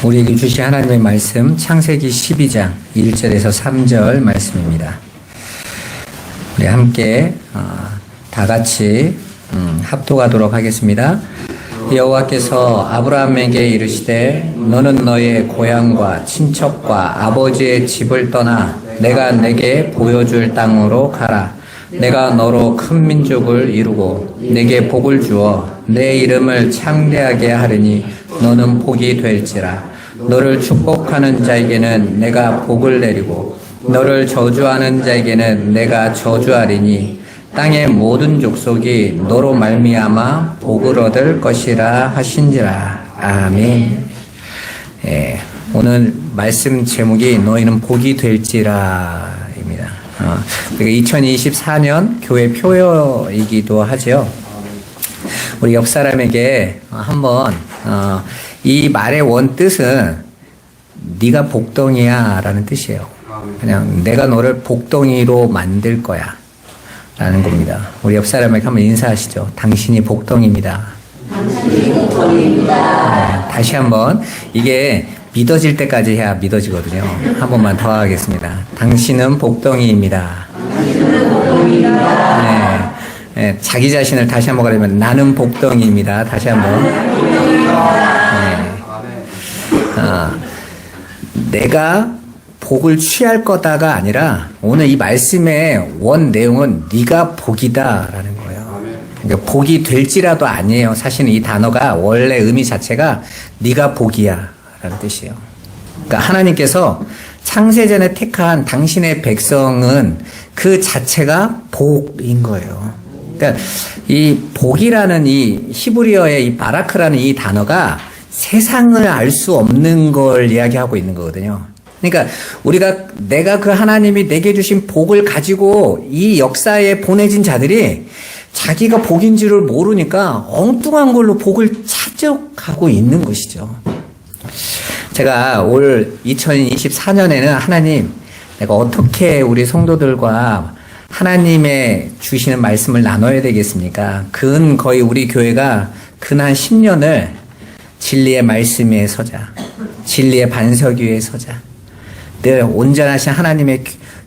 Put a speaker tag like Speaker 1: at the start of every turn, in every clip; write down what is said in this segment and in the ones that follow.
Speaker 1: 우리에게 주신 하나님의 말씀 창세기 12장 1절에서 3절 말씀입니다. 우리 함께 다 같이 합독하도록 하겠습니다. 여호와께서 아브라함에게 이르시되 너는 너의 고향과 친척과 아버지의 집을 떠나 내가 내게 보여줄 땅으로 가라. 내가 너로 큰 민족을 이루고 내게 복을 주어 내 이름을 창대하게 하리니 너는 복이 될지라. 너를 축복하는 자에게는 내가 복을 내리고 너를 저주하는 자에게는 내가 저주하리니 땅의 모든 족속이 너로 말미암아 복을 얻을 것이라 하신지라. 아멘. 오늘 말씀 제목이 너희는 복이 될지라 입니다. 2024년 교회 표어이기도 하죠. 우리 옆 사람에게 한번 이 말의 원 뜻은 네가 복덩이야 라는 뜻이에요. 그냥 내가 너를 복덩이로 만들 거야 라는 겁니다. 우리 옆 사람에게 한번 인사하시죠. 당신이 복덩이입니다. 당신이 복덩이입니다. 다시 한번, 이게 믿어질 때까지 해야 믿어지거든요. 한 번만 더 하겠습니다. 당신은 복덩이입니다. 당신은 복덩이입니다. 네, 자기 자신을 다시 한번 가려면 나는 복덩이입니다. 다시 한번. 내가 복을 취할 거다가 아니라 오늘 이 말씀의 원 내용은 네가 복이다라는 거예요. 그러니까 복이 될지라도 아니에요. 사실은 이 단어가 원래 의미 자체가 네가 복이야 라는 뜻이에요. 그러니까 하나님께서 창세전에 택한 당신의 백성은 그 자체가 복인 거예요. 그러니까 이 복이라는 이 히브리어의 이 바라크라는 이 단어가 세상을 알 수 없는 걸 이야기하고 있는 거거든요. 그러니까 내가 그 하나님이 내게 주신 복을 가지고 이 역사에 보내진 자들이 자기가 복인 줄을 모르니까 엉뚱한 걸로 복을 찾아가고 있는 것이죠. 제가 올 2024년에는 하나님, 내가 어떻게 우리 성도들과 하나님의 주시는 말씀을 나눠야 되겠습니까? 거의 우리 교회가 한 10년을 진리의 말씀 위에 서자, 진리의 반석 위에 서자, 늘 온전하신 하나님의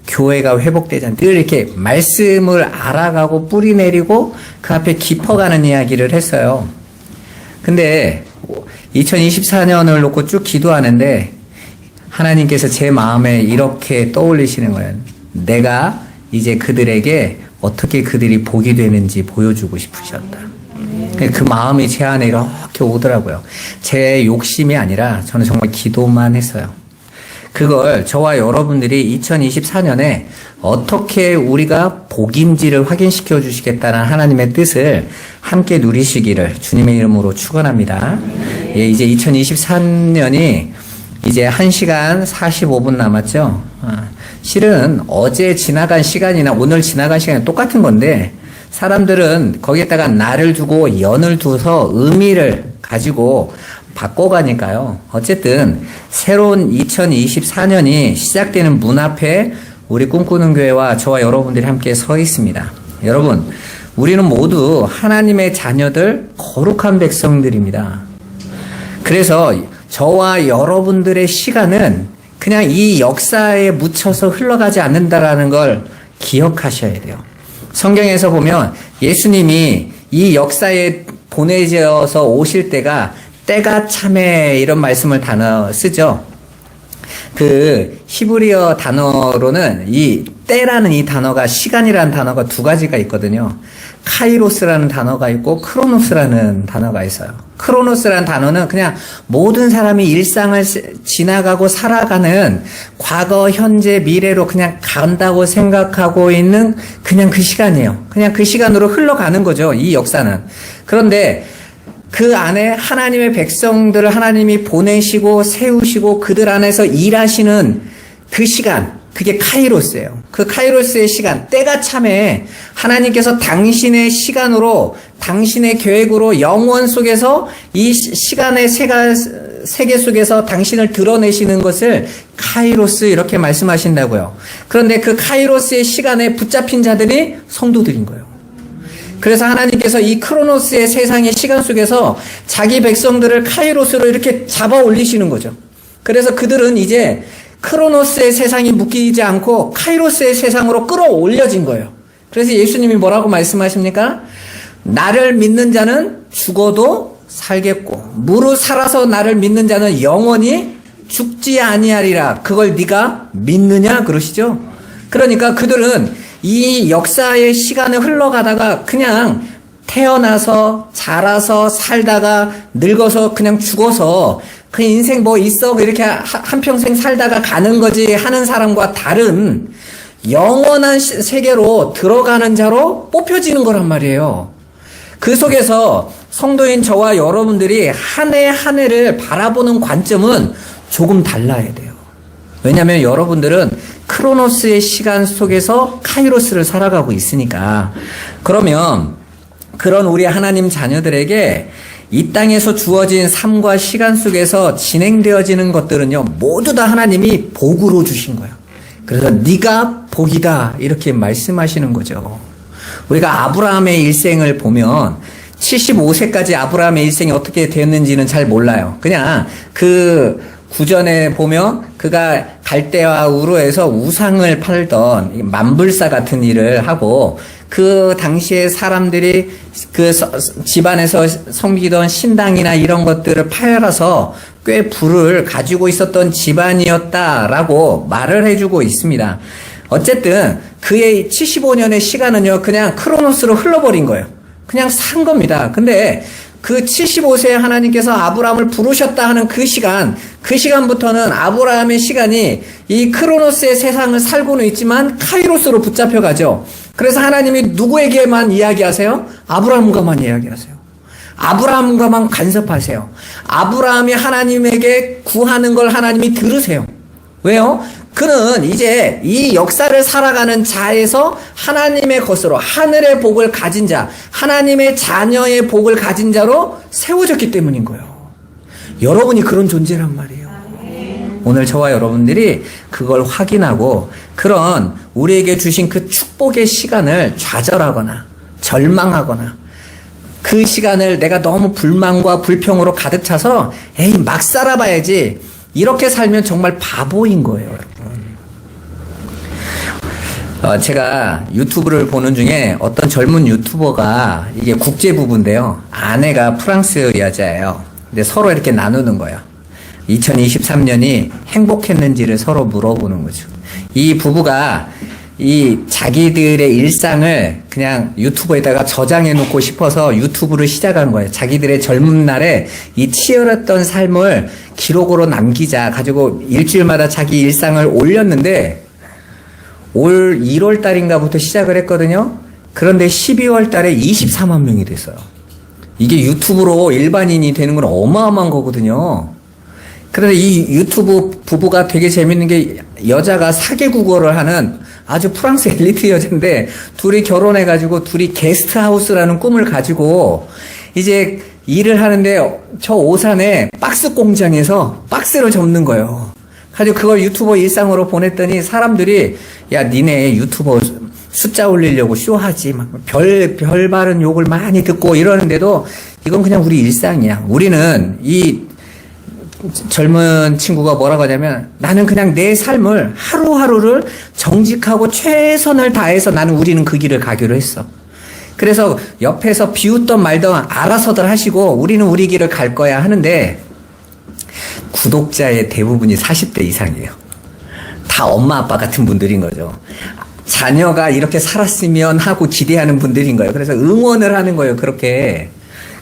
Speaker 1: 교회가 회복되자, 늘 이렇게 말씀을 알아가고 뿌리 내리고 그 앞에 깊어가는 이야기를 했어요. 근데 2024년을 놓고 쭉 기도하는데 하나님께서 제 마음에 이렇게 떠올리시는 거예요. 내가 이제 그들에게 어떻게 그들이 복이 되는지 보여주고 싶으셨다. 그 마음이 제 안에 이렇게 오더라고요. 제 욕심이 아니라 저는 정말 기도만 했어요. 그걸 저와 여러분들이 2024년에 어떻게 우리가 복인지를 확인시켜 주시겠다는 하나님의 뜻을 함께 누리시기를 주님의 이름으로 축원합니다. 이제 2023년이 이제 1시간 45분 남았죠. 실은 어제 지나간 시간이나 오늘 지나간 시간이 똑같은 건데 사람들은 거기에다가 날을 두고 연을 두서 의미를 가지고 바꿔가니까요. 어쨌든 새로운 2024년이 시작되는 문 앞에 우리 꿈꾸는 교회와 저와 여러분들이 함께 서 있습니다. 여러분, 우리는 모두 하나님의 자녀들, 거룩한 백성들입니다. 그래서 저와 여러분들의 시간은 그냥 이 역사에 묻혀서 흘러가지 않는다라는 걸 기억하셔야 돼요. 성경에서 보면 예수님이 이 역사에 보내져서 오실 때가 참해 이런 말씀을 쓰죠. 그 히브리어 단어로는 이 때라는 이 단어가, 시간이라는 단어가 두 가지가 있거든요. 카이로스라는 단어가 있고 크로노스라는 단어가 있어요. 크로노스라는 단어는 그냥 모든 사람이 일상을 지나가고 살아가는 과거, 현재, 미래로 그냥 간다고 생각하고 있는 그냥 그 시간이에요. 그냥 그 시간으로 흘러가는 거죠, 이 역사는. 그런데 그 안에 하나님의 백성들을 하나님이 보내시고 세우시고 그들 안에서 일하시는 그 시간, 그게 카이로스예요. 그 카이로스의 시간, 때가 참에 하나님께서 당신의 시간으로, 당신의 계획으로 영원 속에서 이 시간의 세계 속에서 당신을 드러내시는 것을 카이로스 이렇게 말씀하신다고요. 그런데 그 카이로스의 시간에 붙잡힌 자들이 성도들인 거예요. 그래서 하나님께서 이 크로노스의 세상의 시간 속에서 자기 백성들을 카이로스로 이렇게 잡아 올리시는 거죠. 그래서 그들은 이제 크로노스의 세상이 묶이지 않고 카이로스의 세상으로 끌어올려진 거예요. 그래서 예수님이 뭐라고 말씀하십니까? 나를 믿는 자는 죽어도 살겠고 무릇 살아서 나를 믿는 자는 영원히 죽지 아니하리라. 그걸 네가 믿느냐 그러시죠. 그러니까 그들은 이 역사의 시간을 흘러가다가 그냥 태어나서 자라서 살다가 늙어서 그냥 죽어서 그 인생 뭐 있어 이렇게 한평생 살다가 가는 거지 하는 사람과 다른 영원한 세계로 들어가는 자로 뽑혀지는 거란 말이에요. 그 속에서 성도인 저와 여러분들이 한 해 한 해를 바라보는 관점은 조금 달라야 돼요. 왜냐하면 여러분들은 크로노스의 시간 속에서 카이로스를 살아가고 있으니까. 그러면 그런 우리 하나님 자녀들에게 이 땅에서 주어진 삶과 시간 속에서 진행되어지는 것들은요, 모두 다 하나님이 복으로 주신 거예요. 그래서 네가 복이다 이렇게 말씀하시는 거죠. 우리가 아브라함의 일생을 보면 75세까지 아브라함의 일생이 어떻게 되었는지는 잘 몰라요. 그냥 그 구전에 보면 그가 갈대와 우르에서 우상을 팔던 만불사 같은 일을 하고 그 당시에 사람들이 그 집안에서 섬기던 신당이나 이런 것들을 팔아서 꽤 부를 가지고 있었던 집안이었다라고 말을 해주고 있습니다. 어쨌든 그의 75년의 시간은요, 그냥 크로노스로 흘러버린 거예요. 그냥 산 겁니다. 근데 그 75세에 하나님께서 아브라함을 부르셨다 하는 그 시간부터는 아브라함의 시간이 이 크로노스의 세상을 살고는 있지만 카이로스로 붙잡혀가죠. 그래서 하나님이 누구에게만 이야기하세요? 아브라함과만 이야기하세요. 아브라함과만 간섭하세요. 아브라함이 하나님에게 구하는 걸 하나님이 들으세요. 왜요? 그는 이제 이 역사를 살아가는 자에서 하나님의 것으로 하늘의 복을 가진 자, 하나님의 자녀의 복을 가진 자로 세워졌기 때문인 거예요. 여러분이 그런 존재란 말이에요. 오늘 저와 여러분들이 그걸 확인하고 그런 우리에게 주신 그 축복의 시간을 좌절하거나 절망하거나 그 시간을 내가 너무 불만과 불평으로 가득 차서 에이 막 살아봐야지 이렇게 살면 정말 바보인 거예요, 여러분. 제가 유튜브를 보는 중에 어떤 젊은 유튜버가 이게 국제 부부인데요. 아내가 프랑스 여자예요. 근데 서로 이렇게 나누는 거예요. 2023년이 행복했는지를 서로 물어보는 거죠. 이 부부가 이 자기들의 일상을 그냥 유튜브에다가 저장해 놓고 싶어서 유튜브를 시작한 거예요. 자기들의 젊은 날에 이 치열했던 삶을 기록으로 남기자 가지고 일주일마다 자기 일상을 올렸는데 올 1월 달인가부터 시작을 했거든요. 그런데 12월 달에 24만 명이 됐어요. 이게 유튜브로 일반인이 되는 건 어마어마한 거거든요. 그런데 이 유튜브 부부가 되게 재밌는 게 여자가 사계국어를 하는 아주 프랑스 엘리트 여자인데 둘이 결혼해가지고 둘이 게스트하우스라는 꿈을 가지고 이제 일을 하는데 저 오산에 박스 공장에서 박스를 접는 거예요. 가지고 그걸 유튜버 일상으로 보냈더니 사람들이 야 니네 유튜버 숫자 올리려고 쇼하지 막 별 바른 욕을 많이 듣고 이러는데도 이건 그냥 우리 일상이야. 우리는 이 젊은 친구가 뭐라고 하냐면 나는 그냥 내 삶을 하루하루를 정직하고 최선을 다해서 나는 우리는 그 길을 가기로 했어. 그래서 옆에서 비웃던 말던 알아서들 하시고 우리는 우리 길을 갈 거야 하는데 구독자의 대부분이 40대 이상이에요. 다 엄마 아빠 같은 분들인 거죠. 자녀가 이렇게 살았으면 하고 기대하는 분들인 거예요. 그래서 응원을 하는 거예요. 그렇게.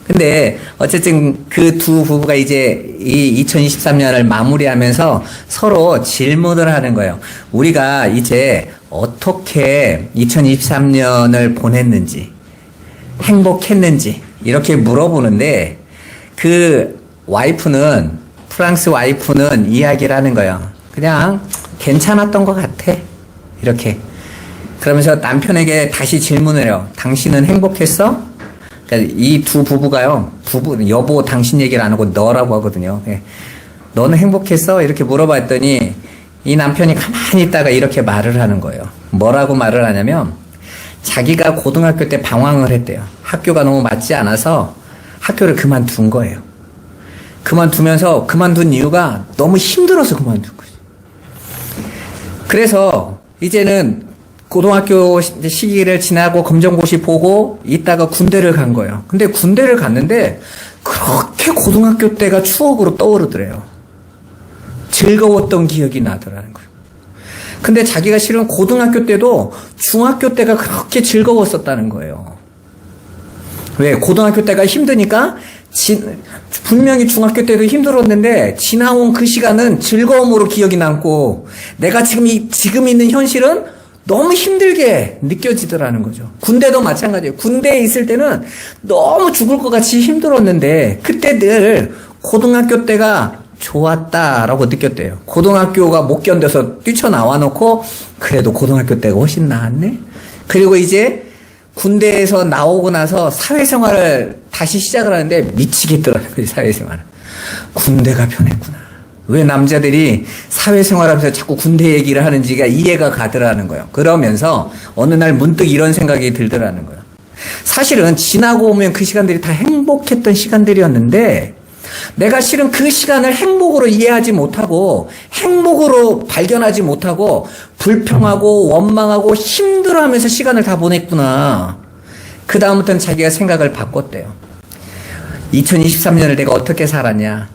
Speaker 1: 근데 어쨌든 그 두 부부가 이제 이 2023년을 마무리하면서 서로 질문을 하는 거예요. 우리가 이제 어떻게 2023년을 보냈는지, 행복했는지 이렇게 물어보는데 그 와이프는 프랑스 와이프는 이야기를 하는 거예요. 그냥 괜찮았던 것 같아. 이렇게. 그러면서 남편에게 다시 질문을 해요. 당신은 행복했어? 그러니까 이 두 부부가요. 여보 당신 얘기를 안 하고 너라고 하거든요. 너는 행복했어? 이렇게 물어봤더니 이 남편이 가만히 있다가 이렇게 말을 하는 거예요. 뭐라고 말을 하냐면 자기가 고등학교 때 방황을 했대요. 학교가 너무 맞지 않아서 학교를 그만둔 거예요. 그만둔 이유가 너무 힘들어서 그만둔 거예요. 그래서 이제는 고등학교 시기를 지나고 검정고시 보고 있다가 군대를 간 거예요. 근데 군대를 갔는데 그렇게 고등학교 때가 추억으로 떠오르더래요. 즐거웠던 기억이 나더라는 거예요. 근데 자기가 실은 고등학교 때도 중학교 때가 그렇게 즐거웠었다는 거예요. 왜? 고등학교 때가 힘드니까 분명히 중학교 때도 힘들었는데 지나온 그 시간은 즐거움으로 기억이 남고 내가 지금 있는 현실은 너무 힘들게 느껴지더라는 거죠. 군대도 마찬가지예요. 군대에 있을 때는 너무 죽을 것 같이 힘들었는데 그때 늘 고등학교 때가 좋았다라고 느꼈대요. 고등학교가 못 견뎌서 뛰쳐나와 놓고 그래도 고등학교 때가 훨씬 나았네. 그리고 이제 군대에서 나오고 나서 사회생활을 다시 시작을 하는데 미치겠더라는 거지. 사회생활을. 군대가 편했구나. 왜 남자들이 사회생활하면서 자꾸 군대 얘기를 하는지가 이해가 가더라는 거예요. 그러면서 어느 날 문득 이런 생각이 들더라는 거예요. 사실은 지나고 오면 그 시간들이 다 행복했던 시간들이었는데 내가 실은 그 시간을 행복으로 이해하지 못하고 행복으로 발견하지 못하고 불평하고 원망하고 힘들어하면서 시간을 다 보냈구나. 그 다음부터는 자기가 생각을 바꿨대요. 2023년을 내가 어떻게 살았냐.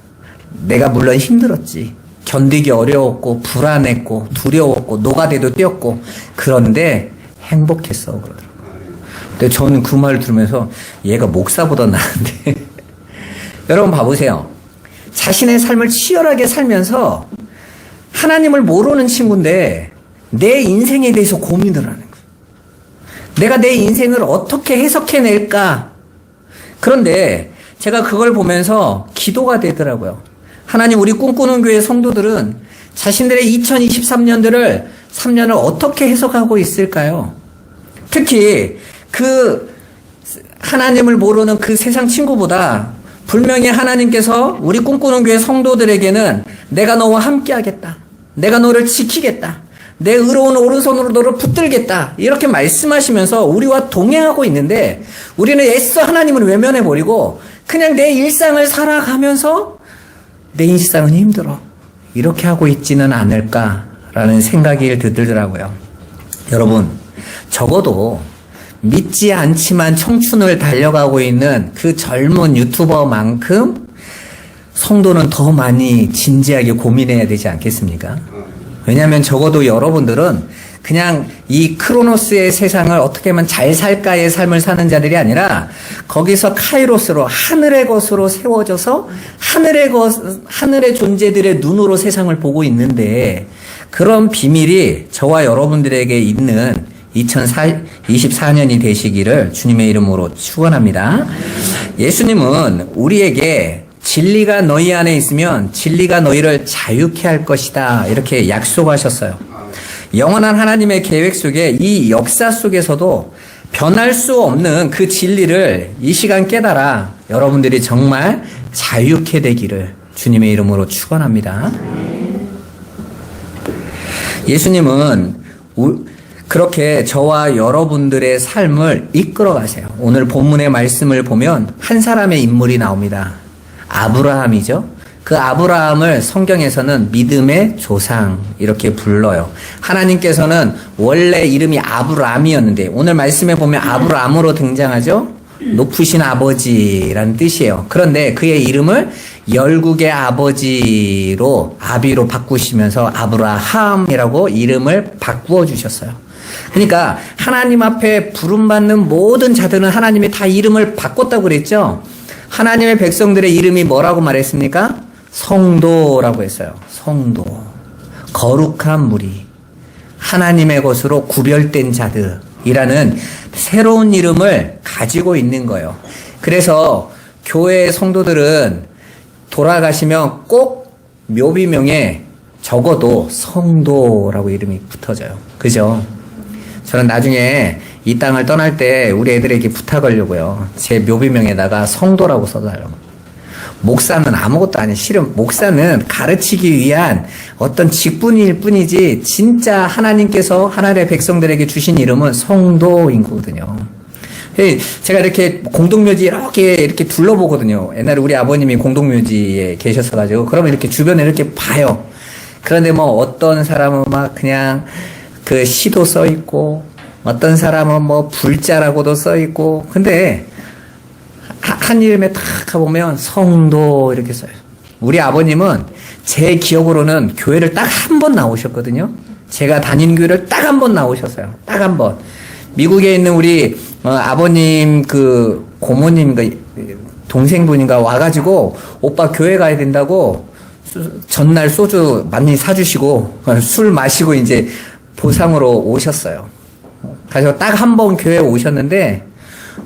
Speaker 1: 내가 물론 힘들었지. 견디기 어려웠고 불안했고 두려웠고 노가대도 뛰었고 그런데 행복했어 그러더라고요. 근데 저는 그 말을 들으면서 얘가 목사보다 나은데 여러분 봐보세요. 자신의 삶을 치열하게 살면서 하나님을 모르는 친구인데 내 인생에 대해서 고민을 하는 거예요. 내가 내 인생을 어떻게 해석해낼까? 그런데 제가 그걸 보면서 기도가 되더라고요. 하나님, 우리 꿈꾸는 교회 성도들은 자신들의 3년을 어떻게 해석하고 있을까요? 특히 그 하나님을 모르는 그 세상 친구보다 분명히 하나님께서 우리 꿈꾸는 교회 성도들에게는 내가 너와 함께 하겠다. 내가 너를 지키겠다. 내 의로운 오른손으로 너를 붙들겠다. 이렇게 말씀하시면서 우리와 동행하고 있는데 우리는 애써 하나님을 외면해버리고 그냥 내 일상을 살아가면서 내 일상은 힘들어. 이렇게 하고 있지는 않을까라는 생각이 들더라고요. 여러분, 적어도 믿지 않지만 청춘을 달려가고 있는 그 젊은 유튜버만큼 성도는 더 많이 진지하게 고민해야 되지 않겠습니까? 왜냐하면 적어도 여러분들은 그냥 이 크로노스의 세상을 어떻게 하면 잘 살까의 삶을 사는 자들이 아니라 거기서 카이로스로 하늘의 것으로 세워져서 하늘의 존재들의 눈으로 세상을 보고 있는데 그런 비밀이 저와 여러분들에게 있는 2024년이 되시기를 주님의 이름으로 축원합니다. 예수님은 우리에게 진리가 너희 안에 있으면 진리가 너희를 자유케 할 것이다. 이렇게 약속하셨어요. 영원한 하나님의 계획 속에 이 역사 속에서도 변할 수 없는 그 진리를 이 시간 깨달아 여러분들이 정말 자유케 되기를 주님의 이름으로 축원합니다. 예수님은 그렇게 저와 여러분들의 삶을 이끌어 가세요. 오늘 본문의 말씀을 보면 한 사람의 인물이 나옵니다. 아브라함이죠. 그 아브라함을 성경에서는 믿음의 조상 이렇게 불러요. 하나님께서는 원래 이름이 아브람이었는데 오늘 말씀에 보면 아브람으로 등장하죠. 높으신 아버지라는 뜻이에요. 그런데 그의 이름을 열국의 아버지로 아비로 바꾸시면서 아브라함이라고 이름을 바꾸어 주셨어요. 그러니까 하나님 앞에 부름받는 모든 자들은 하나님이 다 이름을 바꿨다고 그랬죠. 하나님의 백성들의 이름이 뭐라고 말했습니까? 성도라고 했어요. 성도. 거룩한 무리. 하나님의 것으로 구별된 자들이라는 새로운 이름을 가지고 있는 거예요. 그래서 교회 성도들은 돌아가시면 꼭 묘비명에 적어도 성도라고 이름이 붙어져요. 그죠? 저는 나중에 이 땅을 떠날 때 우리 애들에게 부탁하려고요. 제 묘비명에다가 성도라고 써달라고. 목사는 아무것도 아니에요. 실은 목사는 가르치기 위한 어떤 직분일 뿐이지 진짜 하나님께서 하나님의 백성들에게 주신 이름은 성도인 거거든요. 제가 이렇게 공동묘지 이렇게 둘러보거든요. 옛날에 우리 아버님이 공동묘지에 계셨어가지고 그러면 이렇게 주변에 이렇게 봐요. 그런데 뭐 어떤 사람은 막 그냥 그 시도 써 있고 어떤 사람은 뭐 불자라고도 써 있고 근데 한 이름에 딱 가보면 성도 이렇게 써요. 우리 아버님은 제 기억으로는 교회를 딱 한 번 나오셨거든요. 제가 다닌 교회를 딱 한 번 나오셨어요. 딱 한 번. 미국에 있는 우리 아버님 그 고모님인가 동생분인가 와가지고 오빠 교회 가야 된다고 전날 소주 많이 사주시고 술 마시고 이제 보상으로 오셨어요. 그래서 딱 한 번 교회 오셨는데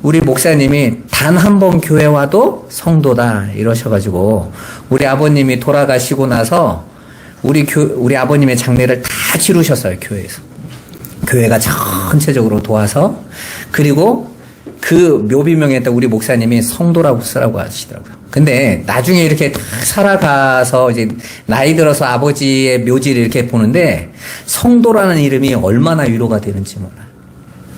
Speaker 1: 우리 목사님이 단 한 번 교회 와도 성도다 이러셔가지고 우리 아버님이 돌아가시고 나서 우리 아버님의 장례를 다 치르셨어요. 교회에서. 교회가 전체적으로 도와서 그리고 그 묘비명에다 우리 목사님이 성도라고 쓰라고 하시더라고요. 근데 나중에 이렇게 딱 살아가서 이제 나이 들어서 아버지의 묘지를 이렇게 보는데 성도라는 이름이 얼마나 위로가 되는지 몰라요.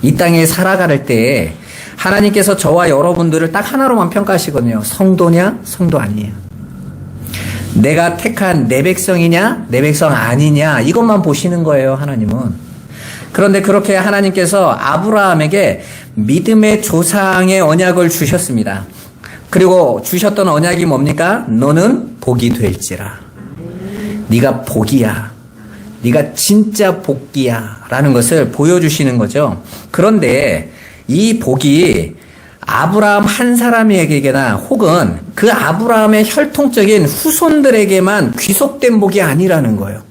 Speaker 1: 이 땅에 살아갈 때 하나님께서 저와 여러분들을 딱 하나로만 평가하시거든요. 성도냐? 성도 아니에요. 내가 택한 내 백성이냐? 내 백성 아니냐? 이것만 보시는 거예요. 하나님은. 그런데 그렇게 하나님께서 아브라함에게 믿음의 조상의 언약을 주셨습니다. 그리고 주셨던 언약이 뭡니까? 너는 복이 될지라. 네가 복이야. 네가 진짜 복이야. 라는 것을 보여주시는 거죠. 그런데 이 복이 아브라함 한 사람에게나 혹은 그 아브라함의 혈통적인 후손들에게만 귀속된 복이 아니라는 거예요.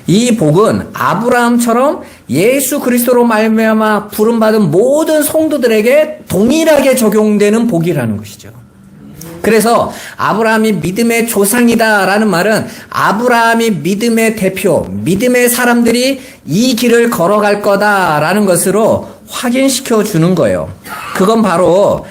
Speaker 1: 이 복은 아브라함처럼 예수 그리스도로 말미암아 부름받은 모든 성도들에게 동일하게 적용되는 복이라는 것이죠. 그래서 아브라함이 믿음의 조상이다라는 말은 아브라함이 믿음의 대표, 믿음의 사람들이 이 길을 걸어갈 거다라는 것으로 확인시켜 주는 거예요. 그건 바로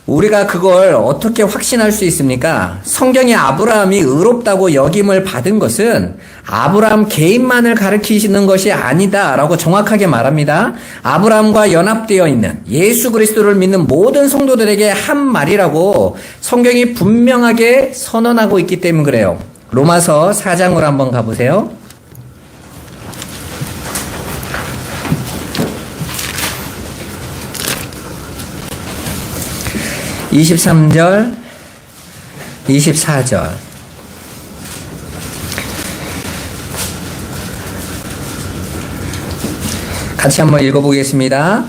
Speaker 1: 우리가 그걸 어떻게 확신할 수 있습니까? 성경이 아브라함이 의롭다고 여김을 받은 것은 아브라함 개인만을 가리키시는 것이 아니다라고 정확하게 말합니다. 아브라함과 연합되어 있는 예수 그리스도를 믿는 모든 성도들에게 한 말이라고 성경이 분명하게 선언하고 있기 때문에 그래요. 로마서 4장으로 한번 가보세요. (23절) (24절) 같이 한번 읽어보겠습니다.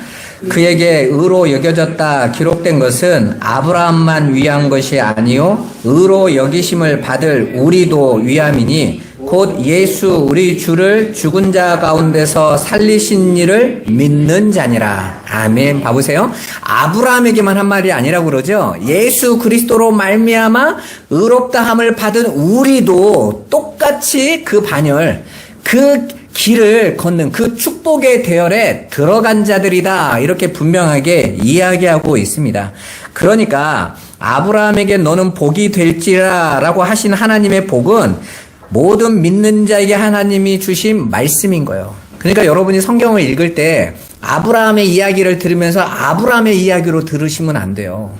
Speaker 1: 그에게 의로 여겨졌다 기록된 것은 아브라함만 위한 것이 아니요 의로 여기심을 받을 우리도 위함이니 곧 예수 우리 주를 죽은 자 가운데서 살리신 이를 믿는 자니라. 아멘. 봐보세요. 아브라함에게만 한 말이 아니라고 그러죠. 예수 그리스도로 말미암아 의롭다함을 받은 우리도 똑같이 그 반열, 그 길을 걷는 그 축복의 대열에 들어간 자들이다. 이렇게 분명하게 이야기하고 있습니다. 그러니까 아브라함에게 너는 복이 될지라 라고 하신 하나님의 복은 모든 믿는 자에게 하나님이 주신 말씀인 거예요. 그러니까 여러분이 성경을 읽을 때 아브라함의 이야기를 들으면서 아브라함의 이야기로 들으시면 안 돼요.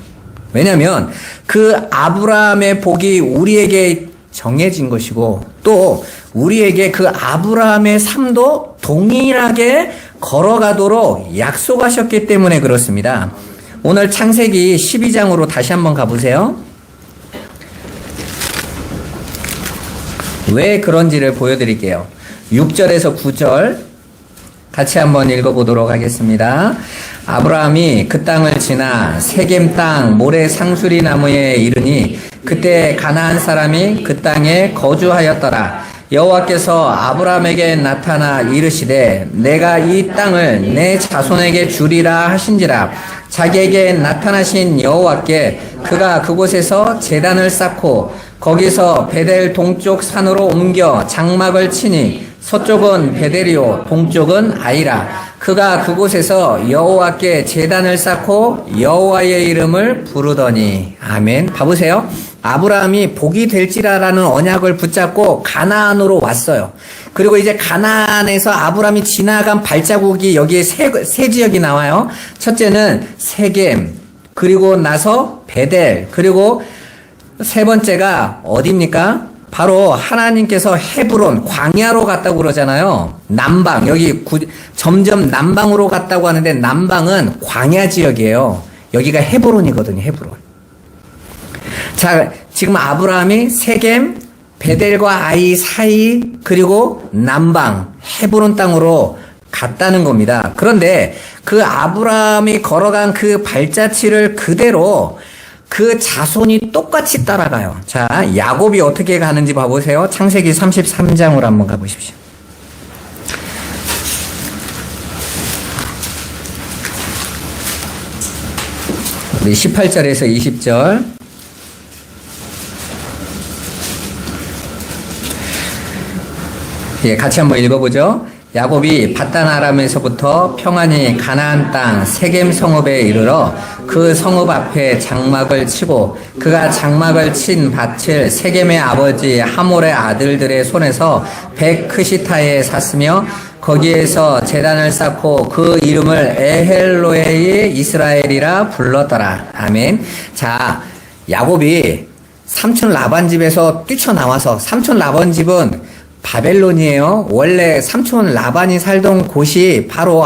Speaker 1: 왜냐하면 그 아브라함의 복이 우리에게 정해진 것이고 또 우리에게 그 아브라함의 삶도 동일하게 걸어가도록 약속하셨기 때문에 그렇습니다. 오늘 창세기 12장으로 다시 한번 가보세요. 왜 그런지를 보여드릴게요. 6절에서 9절 같이 한번 읽어보도록 하겠습니다. 아브라함이 그 땅을 지나 세겜 땅 모래 상수리 나무에 이르니 그때 가나안 사람이 그 땅에 거주하였더라. 여호와께서 아브라함에게 나타나 이르시되 내가 이 땅을 내 자손에게 주리라 하신지라. 자기에게 나타나신 여호와께 그가 그곳에서 제단을 쌓고 거기서 베델 동쪽 산으로 옮겨 장막을 치니 서쪽은 베델이요 동쪽은 아이라. 그가 그곳에서 여호와께 제단을 쌓고 여호와의 이름을 부르더니. 아멘. 봐보세요. 아브라함이 복이 될지라라는 언약을 붙잡고 가나안으로 왔어요. 그리고 이제 가나안에서 아브라함이 지나간 발자국이 여기에 세 지역이 나와요. 첫째는 세겜, 그리고 나서 베델, 그리고 세 번째가 어디입니까? 바로 하나님께서 헤브론, 광야로 갔다고 그러잖아요. 남방, 여기 점점 남방으로 갔다고 하는데 남방은 광야 지역이에요. 여기가 헤브론이거든요, 헤브론. 자, 지금 아브라함이 세겜, 베델과 아이 사이, 그리고 남방, 헤브론 땅으로 갔다는 겁니다. 그런데 그 아브라함이 걸어간 그 발자취를 그대로 그 자손이 똑같이 따라가요. 자, 야곱이 어떻게 가는지 봐보세요. 창세기 33장으로 한번 가보십시오. 우리 18절에서 20절. 예, 같이 한번 읽어보죠. 야곱이 밧단 아람에서부터 평안히 가나안 땅 세겜 성읍에 이르러 그 성읍 앞에 장막을 치고 그가 장막을 친 밭을 세겜의 아버지 하몰의 아들들의 손에서 백크시타에 샀으며 거기에서 제단을 쌓고 그 이름을 에헬로에이 이스라엘이라 불렀더라. 아멘. 자, 야곱이 삼촌 라반 집에서 뛰쳐나와서, 삼촌 라반 집은 바벨론이에요. 원래 삼촌 라반이 살던 곳이 바로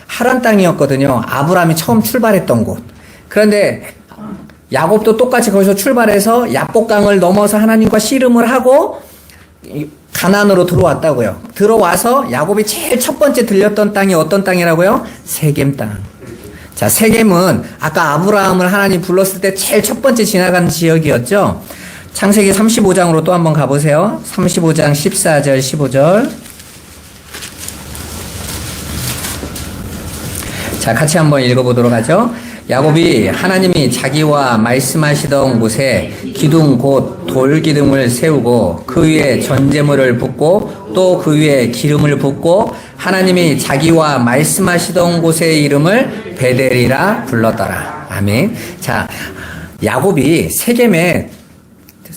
Speaker 1: 하란 땅이었거든요. 아브라함이 처음 출발했던 곳. 그런데 야곱도 똑같이 거기서 출발해서 야복강을 넘어서 하나님과 씨름을 하고 가나안으로 들어왔다고요. 들어와서 야곱이 제일 첫 번째 들렸던 땅이 어떤 땅이라고요? 세겜 땅. 자, 세겜은 아까 아브라함을 하나님 불렀을 때 제일 첫 번째 지나간 지역이었죠. 창세기 35장으로 또 한번 가보세요. 35장 14절 15절. 자, 같이 한번 읽어보도록 하죠. 야곱이 하나님이 자기와 말씀하시던 곳에 기둥 곧 돌기둥을 세우고 그 위에 전제물을 붓고 또 그 위에 기름을 붓고 하나님이 자기와 말씀하시던 곳의 이름을 베델이라 불렀더라. 아멘. 자, 야곱이 세겜에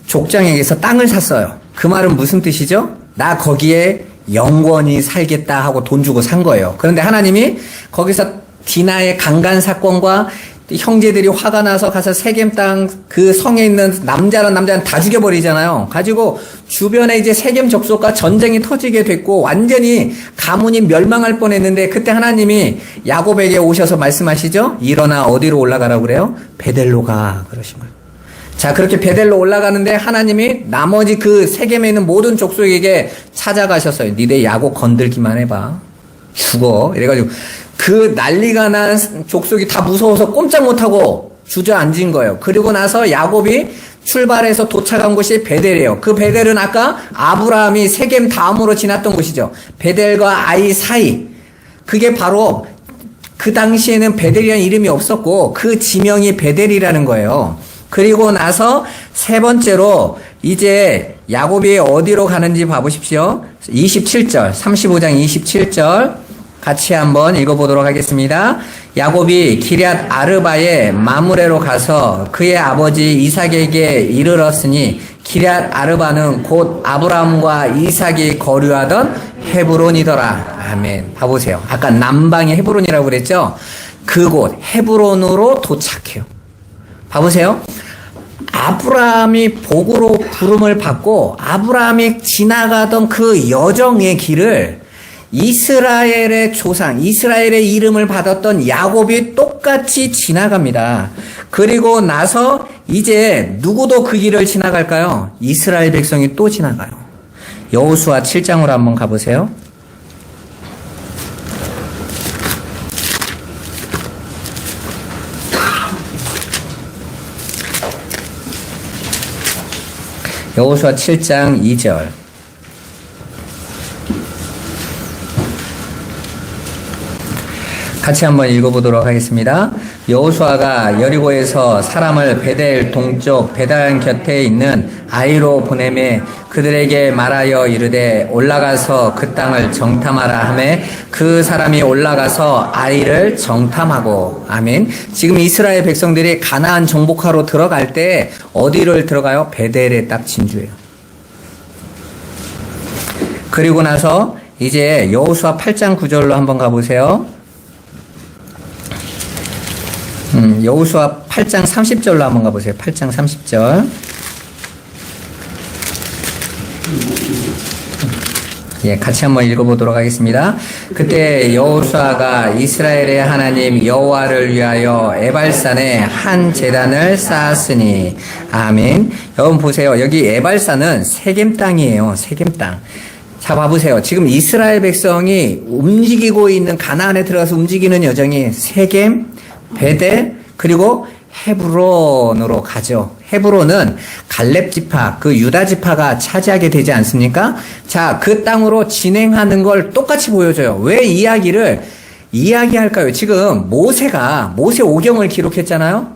Speaker 1: 족장에게서 땅을 샀어요. 그 말은 무슨 뜻이죠? 나 거기에 영원히 살겠다 하고 돈 주고 산 거예요. 그런데 하나님이 거기서 디나의 강간 사건과 형제들이 화가 나서 가서 세겜 땅 그 성에 있는 남자는 다 죽여버리잖아요. 가지고 주변에 이제 세겜 족속과 전쟁이 터지게 됐고 완전히 가문이 멸망할 뻔했는데 그때 하나님이 야곱에게 오셔서 말씀하시죠. 일어나 어디로 올라가라고 그래요? 베델로 가 그러신 거예요. 자, 그렇게 베델로 올라가는데 하나님이 나머지 그 세겜에 있는 모든 족속에게 찾아가셨어요. 니네 야곱 건들기만 해봐. 죽어. 이래가지고 그 난리가 난 족속이 다 무서워서 꼼짝 못하고 주저앉은 거예요. 그리고 나서 야곱이 출발해서 도착한 곳이 베델이에요. 그 베델은 아까 아브라함이 세겜 다음으로 지났던 곳이죠. 베델과 아이 사이. 그게 바로 그 당시에는 베델이라는 이름이 없었고 그 지명이 베델이라는 거예요. 그리고 나서 세 번째로 이제 야곱이 어디로 가는지 봐보십시오. 27절, 35장 27절 같이 한번 읽어보도록 하겠습니다. 야곱이 기럇 아르바의 마므레로 가서 그의 아버지 이삭에게 이르렀으니 기럇 아르바는 곧 아브라함과 이삭이 거류하던 헤브론이더라. 아멘. 봐보세요. 아까 남방이 헤브론이라고 그랬죠? 그곳 헤브론으로 도착해요. 봐보세요. 아브라함이 복으로 부름을 받고 아브라함이 지나가던 그 여정의 길을 이스라엘의 조상, 이스라엘의 이름을 받았던 야곱이 똑같이 지나갑니다. 그리고 나서 이제 누구도 그 길을 지나갈까요? 이스라엘 백성이 또 지나가요. 여호수아 7장으로 한번 가보세요. 여호수아 7장 2절. 같이 한번 읽어보도록 하겠습니다. 여호수아가 여리고에서 사람을 베델 동쪽 베단 곁에 있는 아이로 보내매 그들에게 말하여 이르되 올라가서 그 땅을 정탐하라 하매 그 사람이 올라가서 아이를 정탐하고. 아멘. 지금 이스라엘 백성들이 가나안 정복하러 들어갈 때 어디를 들어가요? 베델에 딱 진주해요. 그리고 나서 이제 여호수아 8장 9절로 한번 가보세요. 여호수아 8장 30절로 한번 가보세요. 8장 30절. 예, 같이 한번 읽어보도록 하겠습니다. 그때 여호수아가 이스라엘의 하나님 여호와를 위하여 에발산에 한 제단을 쌓았으니. 아멘. 여러분 보세요. 여기 에발산은 세겜 땅이에요. 세겜 땅. 자, 봐보세요. 지금 이스라엘 백성이 움직이고 있는 가나안에 들어가서 움직이는 여정이 세겜, 베델, 그리고 헤브론으로 가죠. 헤브론은 갈렙 지파, 그 유다 지파가 차지하게 되지 않습니까? 자, 그 땅으로 진행하는 걸 똑같이 보여줘요. 왜 이야기할까요? 지금 모세가 모세 오경을 기록했잖아요.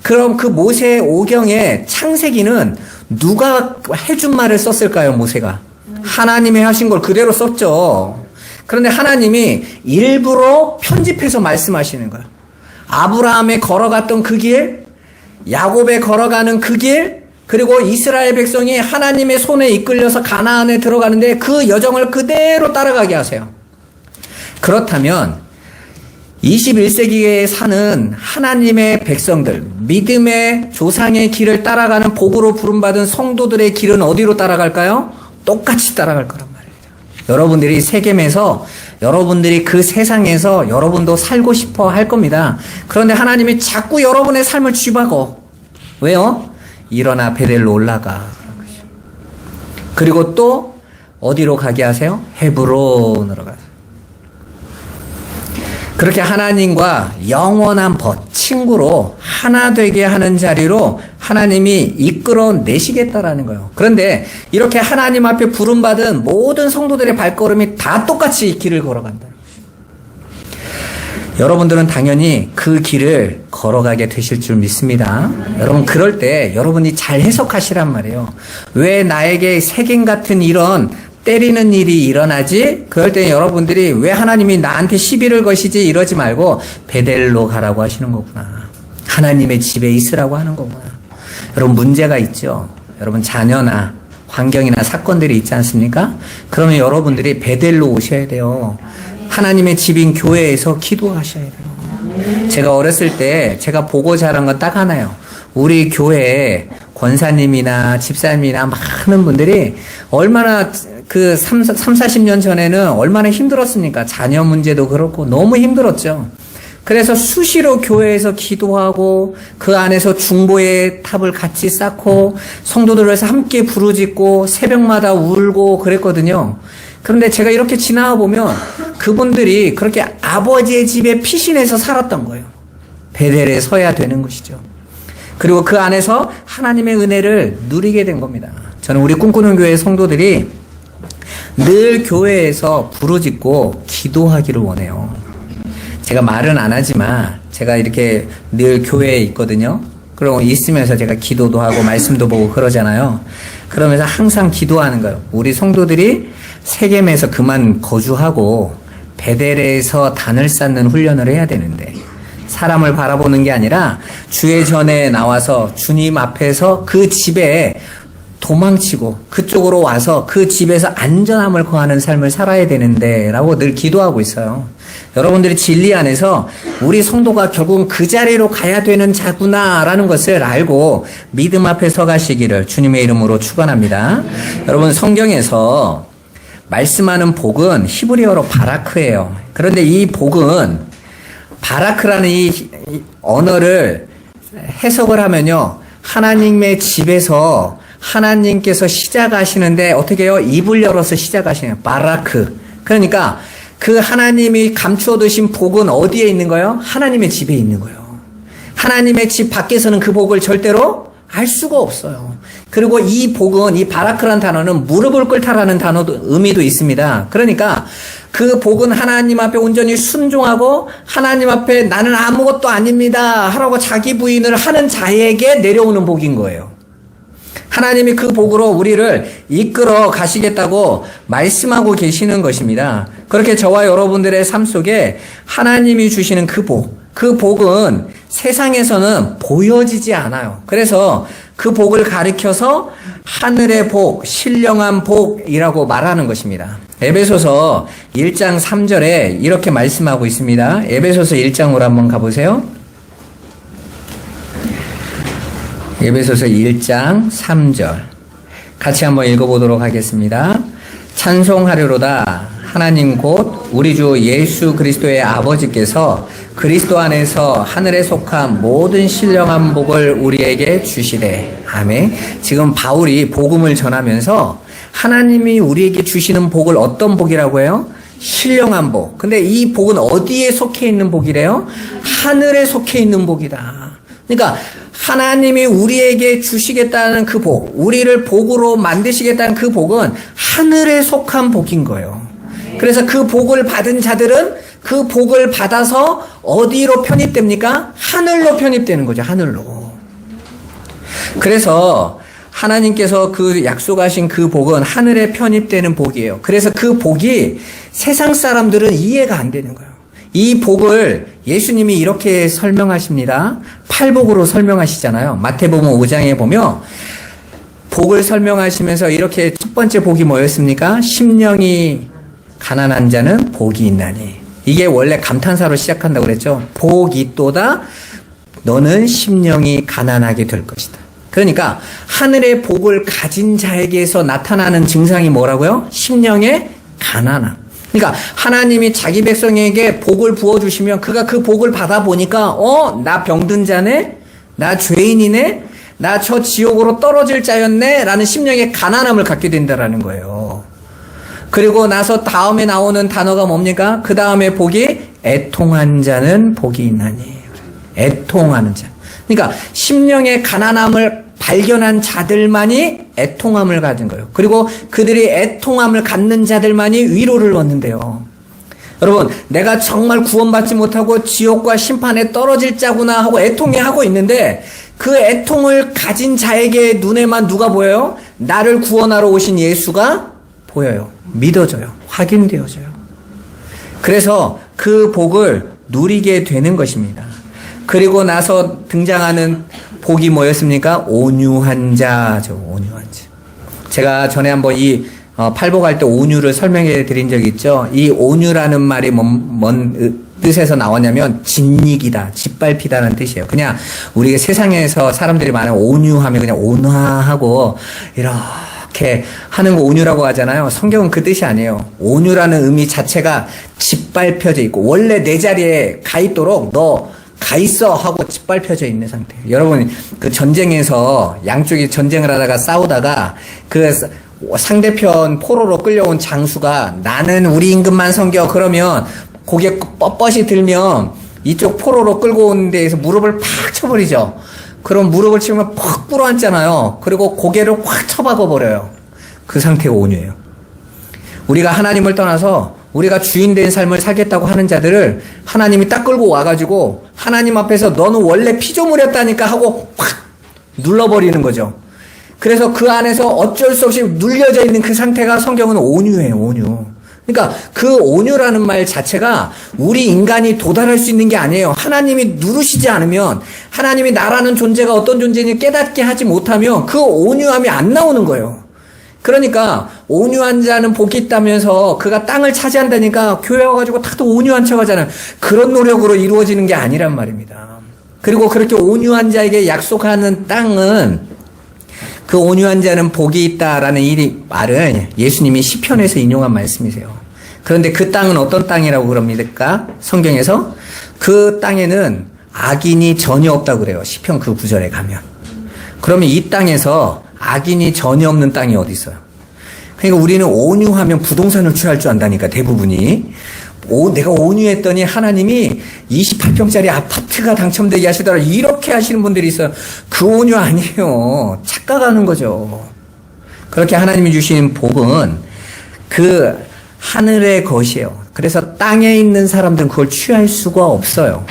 Speaker 1: 그럼 그 모세 오경의 창세기는 누가 해준 말을 썼을까요? 모세가 하나님이 하신 걸 그대로 썼죠. 그런데 하나님이 일부러 편집해서 말씀하시는 거예요. 아브라함이 걸어갔던 그 길, 야곱에 걸어가는 그 길, 그리고 이스라엘 백성이 하나님의 손에 이끌려서 가나안에 들어가는데 그 여정을 그대로 따라가게 하세요. 그렇다면 21세기에 사는 하나님의 백성들, 믿음의 조상의 길을 따라가는 복으로 부름받은 성도들의 길은 어디로 따라갈까요? 똑같이 따라갈 거란 말이에요. 여러분들이 세겜에서, 여러분들이 그 세상에서 여러분도 살고 싶어 할 겁니다. 그런데 하나님이 자꾸 여러분의 삶을 쥐박어. 왜요? 일어나 베델로 올라가. 그리고 또 어디로 가게 하세요? 헤브론으로 가세요. 그렇게 하나님과 영원한 친구로 하나 되게 하는 자리로 하나님이 이끌어내시겠다라는 거예요. 그런데 이렇게 하나님 앞에 부름받은 모든 성도들의 발걸음이 다 똑같이 이 길을 걸어간다. 여러분들은 당연히 그 길을 걸어가게 되실 줄 믿습니다. 여러분, 그럴 때 여러분이 잘 해석하시란 말이에요. 왜 나에게 세겜 같은 이런 때리는 일이 일어나지? 그럴 때 여러분들이 왜 하나님이 나한테 시비를 거시지? 이러지 말고 베델로 가라고 하시는 거구나. 하나님의 집에 있으라고 하는 거구나. 여러분, 문제가 있죠. 여러분, 자녀나 환경이나 사건들이 있지 않습니까? 그러면 여러분들이 베델로 오셔야 돼요. 하나님의 집인 교회에서 기도하셔야 돼요. 제가 어렸을 때 제가 보고 자란 건 딱 하나요. 우리 교회에 권사님이나 집사님이나 많은 분들이 얼마나 그 40년 전에는 얼마나 힘들었습니까? 자녀 문제도 그렇고 너무 힘들었죠. 그래서 수시로 교회에서 기도하고 그 안에서 중보의 탑을 같이 쌓고 성도들에서 함께 부르짖고 새벽마다 울고 그랬거든요. 그런데 제가 이렇게 지나가 보면 그분들이 그렇게 아버지의 집에 피신해서 살았던 거예요. 베델에 서야 되는 것이죠. 그리고 그 안에서 하나님의 은혜를 누리게 된 겁니다. 저는 우리 꿈꾸는 교회 성도들이 늘 교회에서 부르짖고 기도하기를 원해요. 제가 말은 안 하지만 제가 이렇게 늘 교회에 있거든요. 그리고 있으면서 제가 기도도 하고 말씀도 보고 그러잖아요. 그러면서 항상 기도하는 거예요. 우리 성도들이 세겜에서 그만 거주하고 베델에서 단을 쌓는 훈련을 해야 되는데 사람을 바라보는 게 아니라 주의 전에 나와서 주님 앞에서 그 집에 도망치고 그쪽으로 와서 그 집에서 안전함을 거하는 삶을 살아야 되는데 라고 늘 기도하고 있어요. 여러분들이 진리 안에서 우리 성도가 결국은 그 자리로 가야 되는 자구나 라는 것을 알고 믿음 앞에 서가시기를 주님의 이름으로 축원합니다. 여러분, 성경에서 말씀하는 복은 히브리어로 바라크예요. 그런데 이 복은 바라크라는 이 언어를 해석을 하면요, 하나님의 집에서 하나님께서 시작하시는데 어떻게 해요? 입을 열어서 시작하시네요. 바라크. 그러니까 그 하나님이 감추어 두신 복은 어디에 있는 거예요? 하나님의 집에 있는 거예요. 하나님의 집 밖에서는 그 복을 절대로 알 수가 없어요. 그리고 이 복은, 이 바라크란 단어는 무릎을 꿇다라는 단어도, 의미도 있습니다. 그러니까 그 복은 하나님 앞에 온전히 순종하고 하나님 앞에 나는 아무것도 아닙니다 하라고 자기 부인을 하는 자에게 내려오는 복인 거예요. 하나님이 그 복으로 우리를 이끌어 가시겠다고 말씀하고 계시는 것입니다. 그렇게 저와 여러분들의 삶 속에 하나님이 주시는 그 복은 세상에서는 보여지지 않아요. 그래서 그 복을 가리켜서 하늘의 복, 신령한 복이라고 말하는 것입니다. 에베소서 1장 3절에 이렇게 말씀하고 있습니다. 에베소서 1장으로 한번 가보세요. 에베소서 1장 3절 같이 한번 읽어보도록 하겠습니다. 찬송하리로다 하나님 곧 우리 주 예수 그리스도의 아버지께서 그리스도 안에서 하늘에 속한 모든 신령한 복을 우리에게 주시되. 아멘. 지금 바울이 복음을 전하면서 하나님이 우리에게 주시는 복을 어떤 복이라고 해요? 신령한 복. 근데 이 복은 어디에 속해 있는 복이래요? 하늘에 속해 있는 복이다. 그러니까 하나님이 우리에게 주시겠다는 그 복, 우리를 복으로 만드시겠다는 그 복은 하늘에 속한 복인 거예요. 그래서 그 복을 받은 자들은 그 복을 받아서 어디로 편입됩니까? 하늘로 편입되는 거죠. 하늘로. 그래서 하나님께서 그 약속하신 그 복은 하늘에 편입되는 복이에요. 그래서 그 복이 세상 사람들은 이해가 안 되는 거예요. 이 복을 예수님이 이렇게 설명하십니다. 팔복으로 설명하시잖아요. 마태복음 5장에 보면 복을 설명하시면서 이렇게 첫 번째 복이 뭐였습니까? 심령이 가난한 자는 복이 있나니. 이게 원래 감탄사로 시작한다고 그랬죠. 복이 있도다 너는 심령이 가난하게 될 것이다. 그러니까 하늘의 복을 가진 자에게서 나타나는 증상이 뭐라고요? 심령의 가난함. 그러니까 하나님이 자기 백성에게 복을 부어주시면 그가 그 복을 받아보니까 나 병든 자네? 나 죄인이네? 나 저 지옥으로 떨어질 자였네? 라는 심령의 가난함을 갖게 된다라는 거예요. 그리고 나서 다음에 나오는 단어가 뭡니까? 그 다음에 복이 애통한 자는 복이 있나니. 애통하는 자. 그러니까 심령의 가난함을 발견한 자들만이 애통함을 가진 거예요. 그리고 그들이 애통함을 갖는 자들만이 위로를 얻는데요. 여러분, 내가 정말 구원받지 못하고 지옥과 심판에 떨어질 자구나 하고 애통해하고 있는데 그 애통을 가진 자에게 눈에만 누가 보여요? 나를 구원하러 오신 예수가 보여요. 믿어져요. 확인되어져요. 그래서 그 복을 누리게 되는 것입니다. 그리고 나서 등장하는 복이 뭐였습니까? 온유한 자죠. 온유한 자. 제가 전에 한번 이 팔복할 때 온유를 설명해 드린 적이 있죠. 이 온유라는 말이 뭔 뜻에서 나왔냐면 진익이다, 짓밟히다는 뜻이에요. 그냥 우리가 세상에서 사람들이 말하는 온유하면 그냥 온화하고 이렇게 하는 거 온유라고 하잖아요. 성경은 그 뜻이 아니에요. 온유라는 의미 자체가 짓밟혀져 있고 원래 내 자리에 가 있도록 너 가 있어 하고 짓밟혀져 있는 상태예요. 여러분 그 전쟁에서 양쪽이 전쟁을 하다가 싸우다가 그 상대편 포로로 끌려온 장수가 나는 우리 임금만 섬겨 그러면 고개 뻣뻣이 들면 이쪽 포로로 끌고 온 데에서 무릎을 팍 쳐버리죠. 그럼 무릎을 치면 팍 불어앉잖아요. 그리고 고개를 확 쳐박아 버려요. 그 상태가 온유예요. 우리가 하나님을 떠나서 우리가 주인된 삶을 살겠다고 하는 자들을 하나님이 딱 끌고 와가지고 하나님 앞에서 너는 원래 피조물이었다니까 하고 확 눌러버리는 거죠. 그래서 그 안에서 어쩔 수 없이 눌려져 있는 그 상태가 성경은 온유예요. 온유. 그러니까 그 온유라는 말 자체가 우리 인간이 도달할 수 있는 게 아니에요. 하나님이 누르시지 않으면 하나님이 나라는 존재가 어떤 존재인지 깨닫게 하지 못하면 그 온유함이 안 나오는 거예요. 그러니까 온유한 자는 복이 있다면서 그가 땅을 차지한다니까 교회 와가지고 다들 온유한 척 하잖아요. 그런 노력으로 이루어지는 게 아니란 말입니다. 그리고 그렇게 온유한 자에게 약속하는 땅은 그 온유한 자는 복이 있다라는 이 말은 예수님이 시편에서 인용한 말씀이세요. 그런데 그 땅은 어떤 땅이라고 그럽니까? 성경에서 그 땅에는 악인이 전혀 없다고 그래요. 시편 그 9절에 가면. 그러면 이 땅에서 악인이 전혀 없는 땅이 어디 있어요? 그러니까 우리는 온유하면 부동산을 취할 줄 안다니까 대부분이. 내가 온유했더니 하나님이 28평짜리 아파트가 당첨되게 하시더라. 이렇게 하시는 분들이 있어요. 그 온유 아니에요. 착각하는 거죠. 그렇게 하나님이 주신 복은 그 하늘의 것이에요. 그래서 땅에 있는 사람들은 그걸 취할 수가 없어요.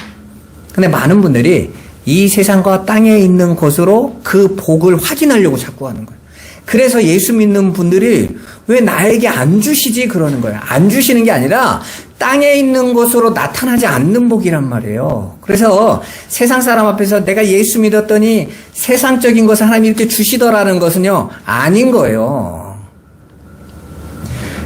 Speaker 1: 근데 많은 분들이 이 세상과 땅에 있는 것으로 그 복을 확인하려고 자꾸 하는 거예요. 그래서 예수 믿는 분들이 왜 나에게 안 주시지 그러는 거예요. 안 주시는 게 아니라 땅에 있는 것으로 나타나지 않는 복이란 말이에요. 그래서 세상 사람 앞에서 내가 예수 믿었더니 세상적인 것을 하나님이 이렇게 주시더라는 것은요, 아닌 거예요.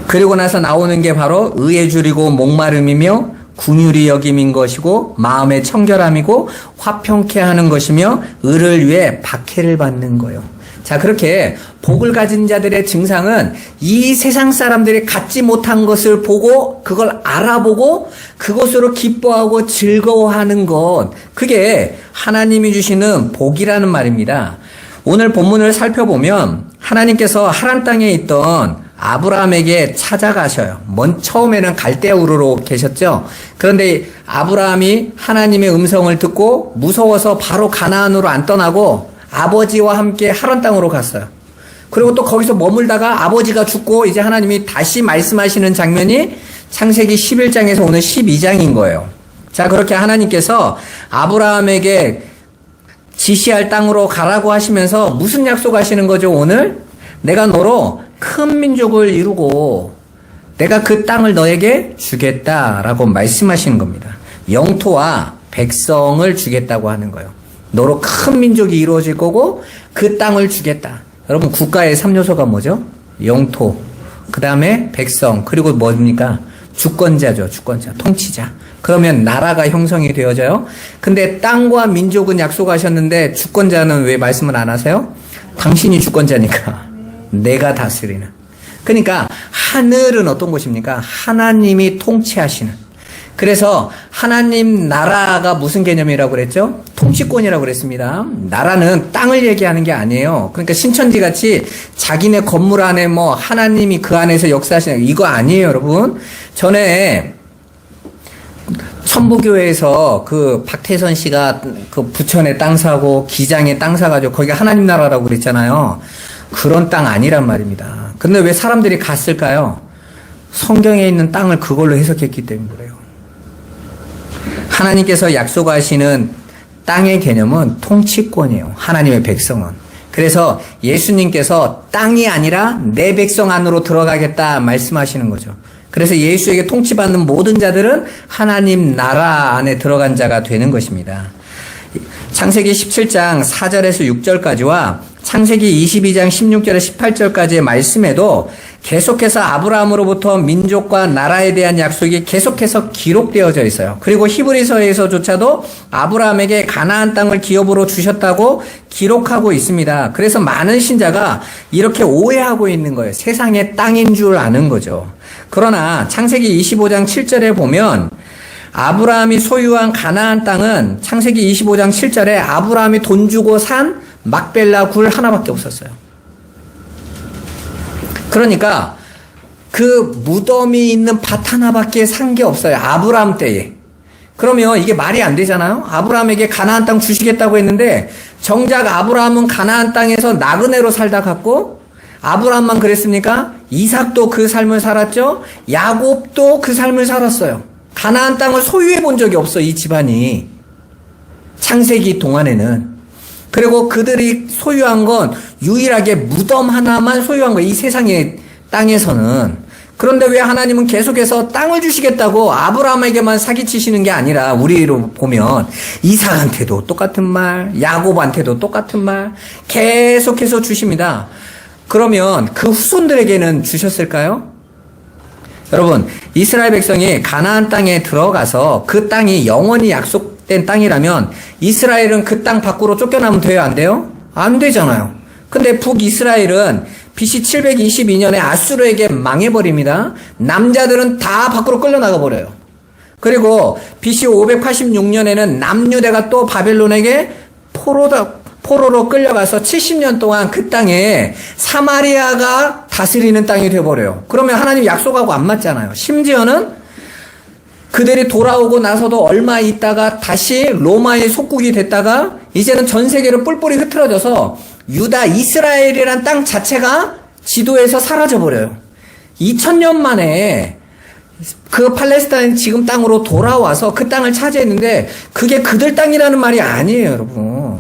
Speaker 1: 그리고 나서 나오는 게 바로 의에 줄이고 목마름이며 긍휼히 여김인 것이고 마음의 청결함이고 화평케 하는 것이며 의를 위해 박해를 받는 거예요. 자, 그렇게 복을 가진 자들의 증상은 이 세상 사람들이 갖지 못한 것을 보고 그걸 알아보고 그것으로 기뻐하고 즐거워하는 것, 그게 하나님이 주시는 복이라는 말입니다. 오늘 본문을 살펴보면 하나님께서 하란 땅에 있던 아브라함에게 찾아가셔요. 처음에는 갈대우르로 계셨죠. 그런데 아브라함이 하나님의 음성을 듣고 무서워서 바로 가나안으로 안 떠나고 아버지와 함께 하란 땅으로 갔어요. 그리고 또 거기서 머물다가 아버지가 죽고 이제 하나님이 다시 말씀하시는 장면이 창세기 11장에서 오늘 12장인 거예요. 자, 그렇게 하나님께서 아브라함에게 지시할 땅으로 가라고 하시면서 무슨 약속하시는 거죠, 오늘? 내가 너로 큰 민족을 이루고 내가 그 땅을 너에게 주겠다라고 말씀하시는 겁니다. 영토와 백성을 주겠다고 하는 거예요. 너로 큰 민족이 이루어질 거고 그 땅을 주겠다. 여러분, 국가의 3요소가 뭐죠? 영토, 그 다음에 백성, 그리고 뭡니까? 주권자죠. 주권자, 통치자. 그러면 나라가 형성이 되어져요. 근데 땅과 민족은 약속하셨는데 주권자는 왜 말씀을 안 하세요? 당신이 주권자니까. 내가 다스리는. 그러니까 하늘은 어떤 곳입니까? 하나님이 통치하시는. 그래서 하나님 나라가 무슨 개념이라고 그랬죠? 통치권이라고 그랬습니다. 나라는 땅을 얘기하는 게 아니에요. 그러니까 신천지 같이 자기네 건물 안에 뭐 하나님이 그 안에서 역사하시는 이거 아니에요, 여러분. 전에 천부교회에서 그 박태선 씨가 그 부천에 땅 사고 기장에 땅 사가지고 거기가 하나님 나라라고 그랬잖아요. 그런 땅 아니란 말입니다. 근데 왜 사람들이 갔을까요? 성경에 있는 땅을 그걸로 해석했기 때문에 그래요. 하나님께서 약속하시는 땅의 개념은 통치권이에요. 하나님의 백성은. 그래서 예수님께서 땅이 아니라 내 백성 안으로 들어가겠다 말씀하시는 거죠. 그래서 예수에게 통치받는 모든 자들은 하나님 나라 안에 들어간 자가 되는 것입니다. 창세기 17장 4절에서 6절까지와 창세기 22장 16절에서 18절까지의 말씀에도 계속해서 아브라함으로부터 민족과 나라에 대한 약속이 계속해서 기록되어져 있어요. 그리고 히브리서에서조차도 아브라함에게 가나안 땅을 기업으로 주셨다고 기록하고 있습니다. 그래서 많은 신자가 이렇게 오해하고 있는 거예요. 세상의 땅인 줄 아는 거죠. 그러나 창세기 25장 7절에 보면 아브라함이 소유한 가나안 땅은 창세기 25장 7절에 아브라함이 돈 주고 산 막벨라 굴 하나밖에 없었어요. 그러니까 그 무덤이 있는 밭 하나밖에 산 게 없어요. 아브라함 때에. 그러면 이게 말이 안 되잖아요. 아브라함에게 가나안 땅 주시겠다고 했는데 정작 아브라함은 가나안 땅에서 나그네로 살다 갔고 아브라함만 그랬습니까? 이삭도 그 삶을 살았죠. 야곱도 그 삶을 살았어요. 가나안 땅을 소유해 본 적이 없어, 이 집안이. 창세기 동안에는. 그리고 그들이 소유한 건 유일하게 무덤 하나만 소유한 거예요. 이 세상의 땅에서는. 그런데 왜 하나님은 계속해서 땅을 주시겠다고 아브라함에게만 사기치시는 게 아니라 우리로 보면 이삭한테도 똑같은 말, 야곱한테도 똑같은 말 계속해서 주십니다. 그러면 그 후손들에게는 주셨을까요? 여러분, 이스라엘 백성이 가나안 땅에 들어가서 그 땅이 영원히 약속된 땅이라면 이스라엘은 그 땅 밖으로 쫓겨나면 돼요, 안 돼요? 안 되잖아요. 근데 북이스라엘은 BC 722년에 아수르에게 망해버립니다. 남자들은 다 밖으로 끌려나가 버려요. 그리고 BC 586년에는 남유대가 또 바벨론에게 포로로 끌려가서 70년 동안 그 땅에 사마리아가 다스리는 땅이 되어버려요. 그러면 하나님 약속하고 안 맞잖아요. 심지어는 그들이 돌아오고 나서도 얼마 있다가 다시 로마의 속국이 됐다가 이제는 전 세계로 뿔뿔이 흩어져서 유다, 이스라엘이란 땅 자체가 지도에서 사라져버려요. 2000년 만에 그 팔레스타인 지금 땅으로 돌아와서 그 땅을 차지했는데 그게 그들 땅이라는 말이 아니에요, 여러분.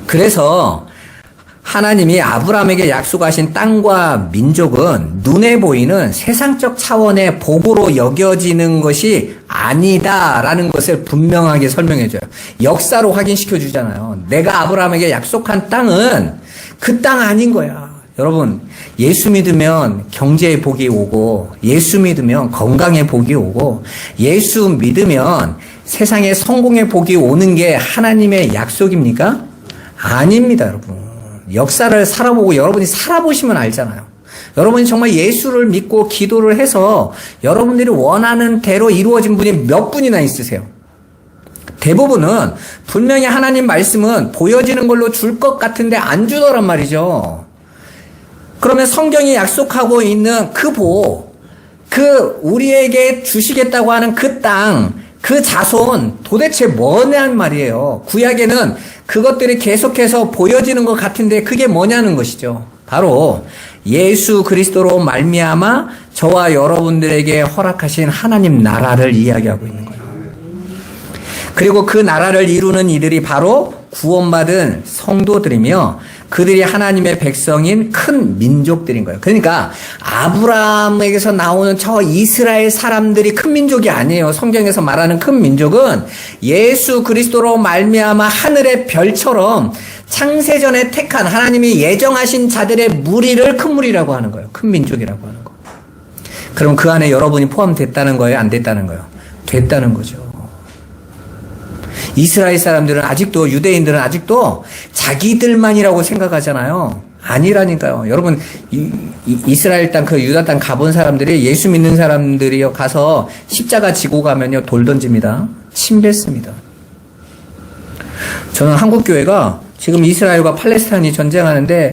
Speaker 1: 그래서 하나님이 아브라함에게 약속하신 땅과 민족은 눈에 보이는 세상적 차원의 복으로 여겨지는 것이 아니다라는 것을 분명하게 설명해줘요. 역사로 확인시켜 주잖아요. 내가 아브라함에게 약속한 땅은 그 땅 아닌 거야. 여러분, 예수 믿으면 경제의 복이 오고, 예수 믿으면 건강의 복이 오고, 예수 믿으면 세상에 성공의 복이 오는 게 하나님의 약속입니까? 아닙니다, 여러분. 역사를 살아보고 여러분이 살아보시면 알잖아요. 여러분이 정말 예수를 믿고 기도를 해서 여러분들이 원하는 대로 이루어진 분이 몇 분이나 있으세요? 대부분은 분명히 하나님 말씀은 보여지는 걸로 줄 것 같은데 안 주더란 말이죠. 그러면 성경이 약속하고 있는 그 복, 그 우리에게 주시겠다고 하는 그 땅, 그 자손 도대체 뭐냐는 말이에요. 구약에는 그것들이 계속해서 보여지는 것 같은데 그게 뭐냐는 것이죠. 바로 예수 그리스도로 말미암아 저와 여러분들에게 허락하신 하나님 나라를 이야기하고 있는 거예요. 그리고 그 나라를 이루는 이들이 바로 구원받은 성도들이며 그들이 하나님의 백성인 큰 민족들인 거예요. 그러니까 아브라함에게서 나오는 저 이스라엘 사람들이 큰 민족이 아니에요. 성경에서 말하는 큰 민족은 예수 그리스도로 말미암아 하늘의 별처럼 창세전에 택한 하나님이 예정하신 자들의 무리를 큰 무리라고 하는 거예요. 큰 민족이라고 하는 거. 그럼 그 안에 여러분이 포함됐다는 거예요? 안 됐다는 거예요? 됐다는 거죠. 이스라엘 사람들은 아직도, 유대인들은 아직도 자기들만이라고 생각하잖아요. 아니라니까요. 여러분, 이스라엘 땅, 그 유다 땅 가본 사람들이 예수 믿는 사람들이요, 가서 십자가 지고 가면요, 돌 던집니다. 침 뱉습니다. 저는 한국교회가 지금 이스라엘과 팔레스타인이 전쟁하는데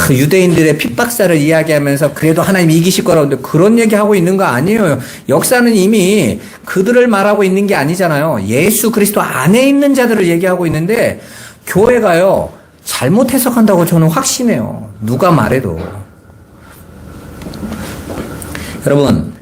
Speaker 1: 유대인들의 핍박사를 이야기하면서 그래도 하나님 이기실 거라고 하는데 그런 얘기하고 있는 거 아니에요. 역사는 이미 그들을 말하고 있는 게 아니잖아요. 예수 그리스도 안에 있는 자들을 얘기하고 있는데 교회가요 잘못 해석한다고 저는 확신해요. 누가 말해도. 여러분,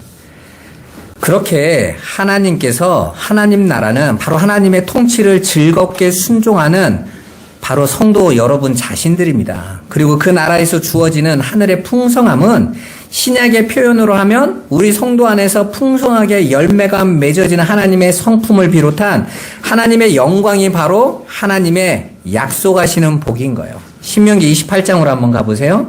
Speaker 1: 그렇게 하나님께서, 하나님 나라는 바로 하나님의 통치를 즐겁게 순종하는 바로 성도 여러분 자신들입니다. 그리고 그 나라에서 주어지는 하늘의 풍성함은 신약의 표현으로 하면 우리 성도 안에서 풍성하게 열매가 맺어지는 하나님의 성품을 비롯한 하나님의 영광이 바로 하나님의 약속하시는 복인 거예요. 신명기 28장으로 한번 가보세요.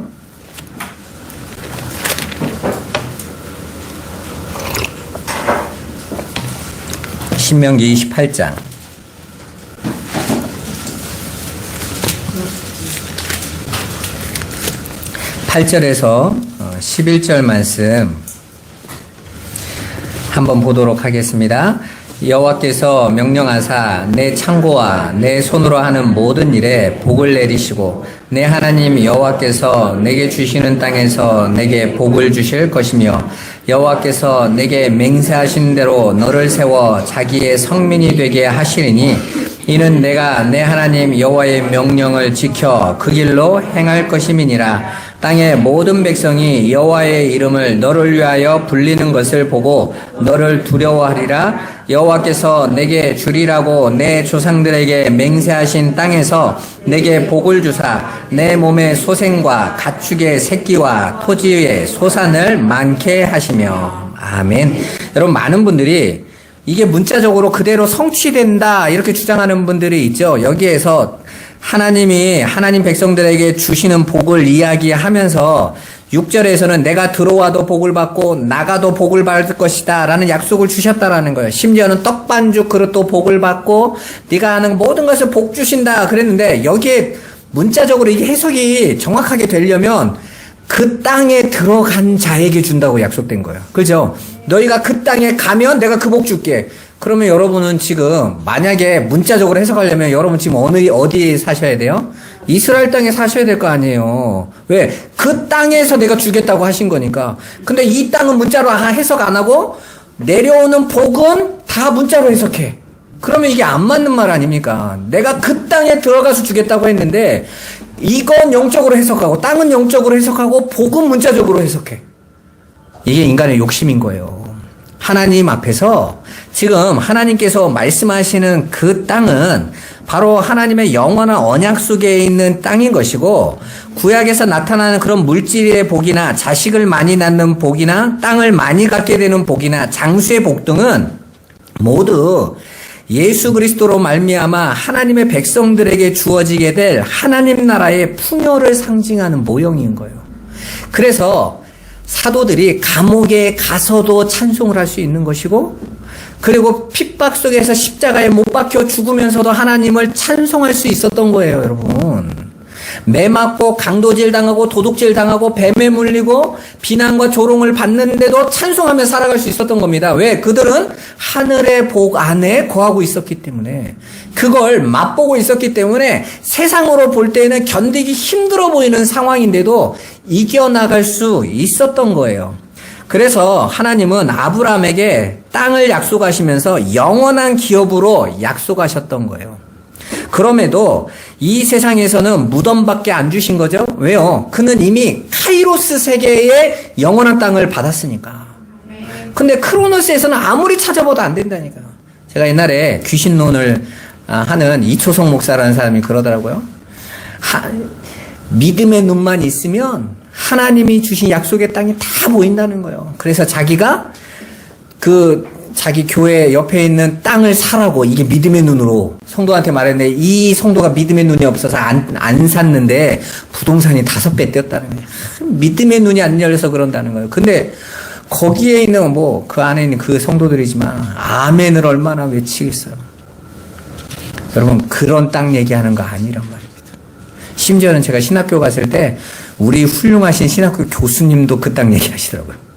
Speaker 1: 신명기 28장 8절에서 11절 말씀 한번 보도록 하겠습니다. 여호와께서 명령하사 내 창고와 내 손으로 하는 모든 일에 복을 내리시고 내 하나님 여호와께서 내게 주시는 땅에서 내게 복을 주실 것이며 여호와께서 내게 맹세하신 대로 너를 세워 자기의 성민이 되게 하시리니 이는 내가 내 하나님 여호와의 명령을 지켜 그 길로 행할 것임이니라. 땅의 모든 백성이 여호와의 이름을 너를 위하여 불리는 것을 보고 너를 두려워하리라. 여호와께서 내게 주리라고 내 조상들에게 맹세하신 땅에서 내게 복을 주사 내 몸의 소생과 가축의 새끼와 토지의 소산을 많게 하시며. 아멘. 여러분, 많은 분들이 이게 문자적으로 그대로 성취된다 이렇게 주장하는 분들이 있죠. 여기에서 하나님이 하나님 백성들에게 주시는 복을 이야기하면서 6절에서는 내가 들어와도 복을 받고 나가도 복을 받을 것이다 라는 약속을 주셨다라는 거예요. 심지어는 떡반죽 그릇도 복을 받고 네가 하는 모든 것을 복 주신다 그랬는데 여기에 문자적으로 이게 해석이 정확하게 되려면 그 땅에 들어간 자에게 준다고 약속된 거예요. 그죠? 너희가 그 땅에 가면 내가 그 복 줄게. 그러면 여러분은 지금 만약에 문자적으로 해석하려면 여러분 지금 어디에 사셔야 돼요? 이스라엘 땅에 사셔야 될 거 아니에요. 왜? 그 땅에서 내가 주겠다고 하신 거니까. 근데 이 땅은 문자로 해석 안 하고 내려오는 복은 다 문자로 해석해. 그러면 이게 안 맞는 말 아닙니까? 내가 그 땅에 들어가서 주겠다고 했는데 이건 영적으로 해석하고 땅은 영적으로 해석하고 복은 문자적으로 해석해. 이게 인간의 욕심인 거예요. 하나님 앞에서 지금 하나님께서 말씀하시는 그 땅은 바로 하나님의 영원한 언약 속에 있는 땅인 것이고, 구약에서 나타나는 그런 물질의 복이나 자식을 많이 낳는 복이나 땅을 많이 갖게 되는 복이나 장수의 복 등은 모두 예수 그리스도로 말미암아 하나님의 백성들에게 주어지게 될 하나님 나라의 풍요를 상징하는 모형인 거예요. 그래서 사도들이 감옥에 가서도 찬송을 할 수 있는 것이고, 그리고 핍박 속에서 십자가에 못 박혀 죽으면서도 하나님을 찬송할 수 있었던 거예요, 여러분. 매 맞고 강도질 당하고 도둑질 당하고 뱀에 물리고 비난과 조롱을 받는데도 찬송하며 살아갈 수 있었던 겁니다. 왜? 그들은 하늘의 복 안에 거하고 있었기 때문에, 그걸 맛보고 있었기 때문에 세상으로 볼 때는 견디기 힘들어 보이는 상황인데도 이겨나갈 수 있었던 거예요. 그래서 하나님은 아브라함에게 땅을 약속하시면서 영원한 기업으로 약속하셨던 거예요. 그럼에도 이 세상에서는 무덤밖에 안 주신 거죠. 왜요? 그는 이미 카이로스 세계의 영원한 땅을 받았으니까. 근데 크로노스에서는 아무리 찾아봐도 안 된다니까요. 제가 옛날에 귀신론을 하는 이초성 목사라는 사람이 그러더라고요. 믿음의 눈만 있으면 하나님이 주신 약속의 땅이 다 보인다는 거예요. 그래서 자기가 자기 교회 옆에 있는 땅을 사라고, 이게 믿음의 눈으로 성도한테 말했는데, 이 성도가 믿음의 눈이 없어서 안 샀는데 부동산이 5배 뛰었다는 거예요. 믿음의 눈이 안 열려서 그런다는 거예요. 근데 거기에 있는 그 안에 있는 그 성도들이지만 아멘을 얼마나 외치겠어요. 여러분, 그런 땅 얘기하는 거 아니란 말입니다. 심지어는 제가 신학교 갔을 때 우리 훌륭하신 신학교 교수님도 그 땅 얘기하시더라고요.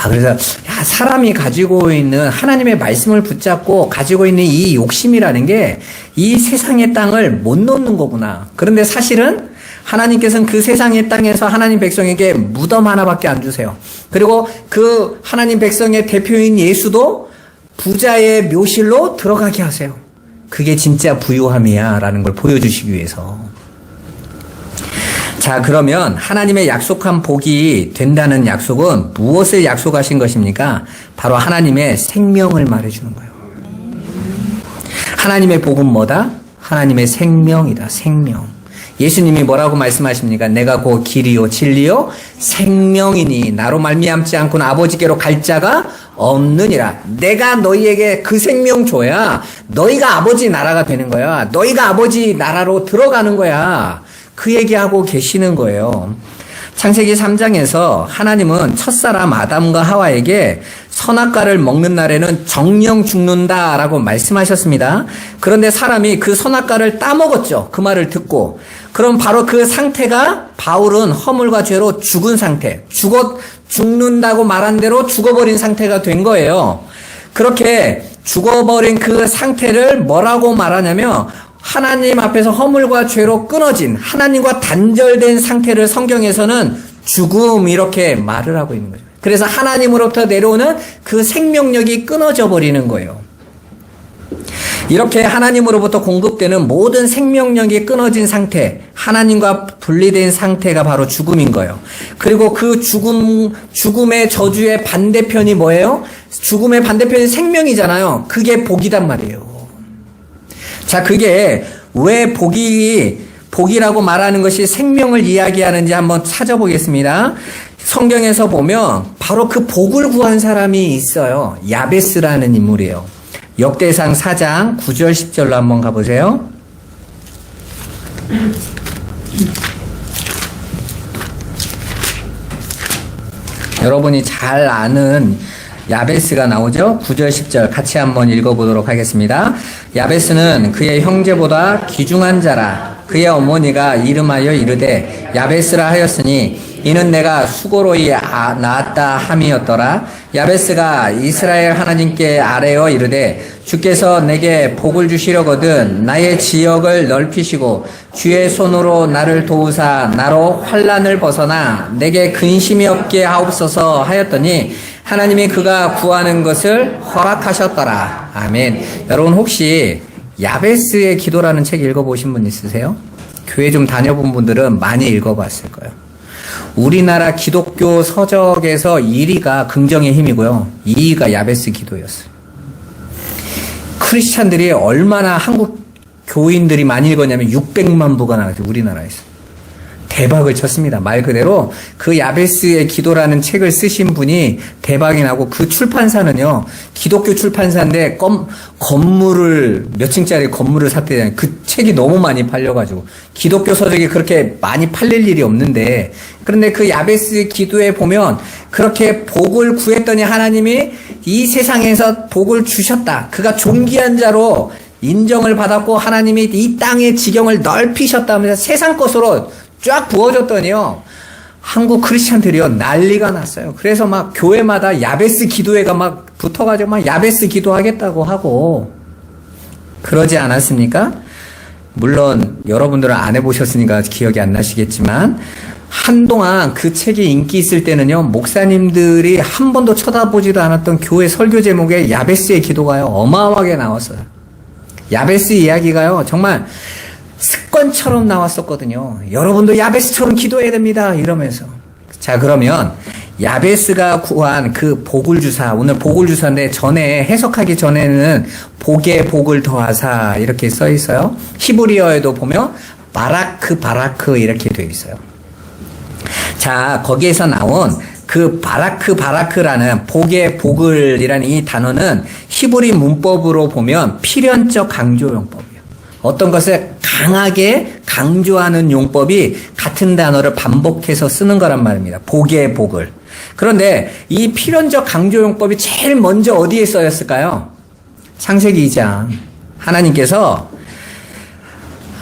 Speaker 1: 그래서 사람이 가지고 있는 하나님의 말씀을 붙잡고 가지고 있는 이 욕심이라는 게 이 세상의 땅을 못 놓는 거구나. 그런데 사실은 하나님께서는 그 세상의 땅에서 하나님 백성에게 무덤 하나밖에 안 주세요. 그리고 그 하나님 백성의 대표인 예수도 부자의 묘실로 들어가게 하세요. 그게 진짜 부유함이야 라는 걸 보여주시기 위해서. 자, 그러면 하나님의 약속한 복이 된다는 약속은 무엇을 약속하신 것입니까? 바로 하나님의 생명을 말해주는 거예요. 하나님의 복은 뭐다? 하나님의 생명이다. 생명. 예수님이 뭐라고 말씀하십니까? 내가 곧 길이요 진리요 생명이니 나로 말미암지 않고는 아버지께로 갈 자가 없느니라. 내가 너희에게 그 생명 줘야 너희가 아버지 나라가 되는 거야. 너희가 아버지 나라로 들어가는 거야. 그 얘기하고 계시는 거예요. 창세기 3장에서 하나님은 첫사람 아담과 하와에게 선악과를 먹는 날에는 정령 죽는다라고 말씀하셨습니다. 그런데 사람이 그 선악과를 따먹었죠. 그 말을 듣고. 그럼 바로 그 상태가 바울은 허물과 죄로 죽은 상태, 죽는다고 말한 대로 죽어버린 상태가 된 거예요. 그렇게 죽어버린 그 상태를 뭐라고 말하냐면 하나님 앞에서 허물과 죄로 끊어진, 하나님과 단절된 상태를 성경에서는 죽음 이렇게 말을 하고 있는 거죠. 그래서 하나님으로부터 내려오는 그 생명력이 끊어져 버리는 거예요. 이렇게 하나님으로부터 공급되는 모든 생명력이 끊어진 상태, 하나님과 분리된 상태가 바로 죽음인 거예요. 그리고 그 죽음의 저주의 반대편이 뭐예요? 죽음의 반대편이 생명이잖아요. 그게 복이단 말이에요. 자, 그게 왜 복이라고 말하는 것이 생명을 이야기하는지 한번 찾아보겠습니다. 성경에서 보면 바로 그 복을 구한 사람이 있어요. 야베스라는 인물이에요. 역대상 4장 9절 10절로 한번 가보세요. 여러분이 잘 아는 야베스가 나오죠? 9절 10절 같이 한번 읽어보도록 하겠습니다. 야베스는 그의 형제보다 귀중한 자라. 그의 어머니가 이름하여 이르되 야베스라 하였으니 이는 내가 수고로이 낳았다 함이었더라. 야베스가 이스라엘 하나님께 아뢰어 이르되 주께서 내게 복을 주시려거든 나의 지역을 넓히시고 주의 손으로 나를 도우사 나로 환난을 벗어나 내게 근심이 없게 하옵소서 하였더니 하나님이 그가 구하는 것을 허락하셨더라. 아멘. 여러분 혹시 야베스의 기도라는 책 읽어보신 분 있으세요? 교회 좀 다녀본 분들은 많이 읽어봤을 거예요. 우리나라 기독교 서적에서 1위가 긍정의 힘이고요. 2위가 야베스 기도였어요. 크리스찬들이 얼마나 한국 교인들이 많이 읽었냐면 600만 부가 나왔죠. 우리나라에서. 대박을 쳤습니다. 말 그대로 그 야베스의 기도라는 책을 쓰신 분이 대박이 나고 그 출판사는요. 기독교 출판사인데 건물을 몇 층짜리 건물을 샀대요. 그 책이 너무 많이 팔려가지고 기독교 서적이 그렇게 많이 팔릴 일이 없는데 그런데 그 야베스 기도에 보면 그렇게 복을 구했더니 하나님이 이 세상에서 복을 주셨다. 그가 존귀한 자로 인정을 받았고 하나님이 이 땅의 지경을 넓히셨다면서 세상 것으로 쫙 부어줬더니요. 한국 크리스찬들이요. 난리가 났어요. 그래서 막 교회마다 야베스 기도회가 막 붙어가지고 막 야베스 기도하겠다고 하고 그러지 않았습니까? 물론 여러분들은 안 해보셨으니까 기억이 안 나시겠지만 한동안 그 책이 인기 있을 때는요. 목사님들이 한 번도 쳐다보지도 않았던 교회 설교 제목에 야베스의 기도가요. 어마어마하게 나왔어요. 야베스 이야기가요. 정말 습관처럼 나왔었거든요. 여러분도 야베스처럼 기도해야 됩니다. 이러면서. 자, 그러면 야베스가 구한 그 복을 주사, 오늘 복을 주사인데 전에 해석하기 전에는 복에 복을 더하사 이렇게 써 있어요. 히브리어에도 보면 바라크 이렇게 되어 있어요. 자, 거기에서 나온 그 바라크라는 복의 복을이라는 이 단어는 히브리 문법으로 보면 필연적 강조용법이에요. 어떤 것을 강하게 강조하는 용법이 같은 단어를 반복해서 쓰는 거란 말입니다. 복의 복을. 그런데 이 필연적 강조용법이 제일 먼저 어디에 쓰였을까요? 창세기 2장. 하나님께서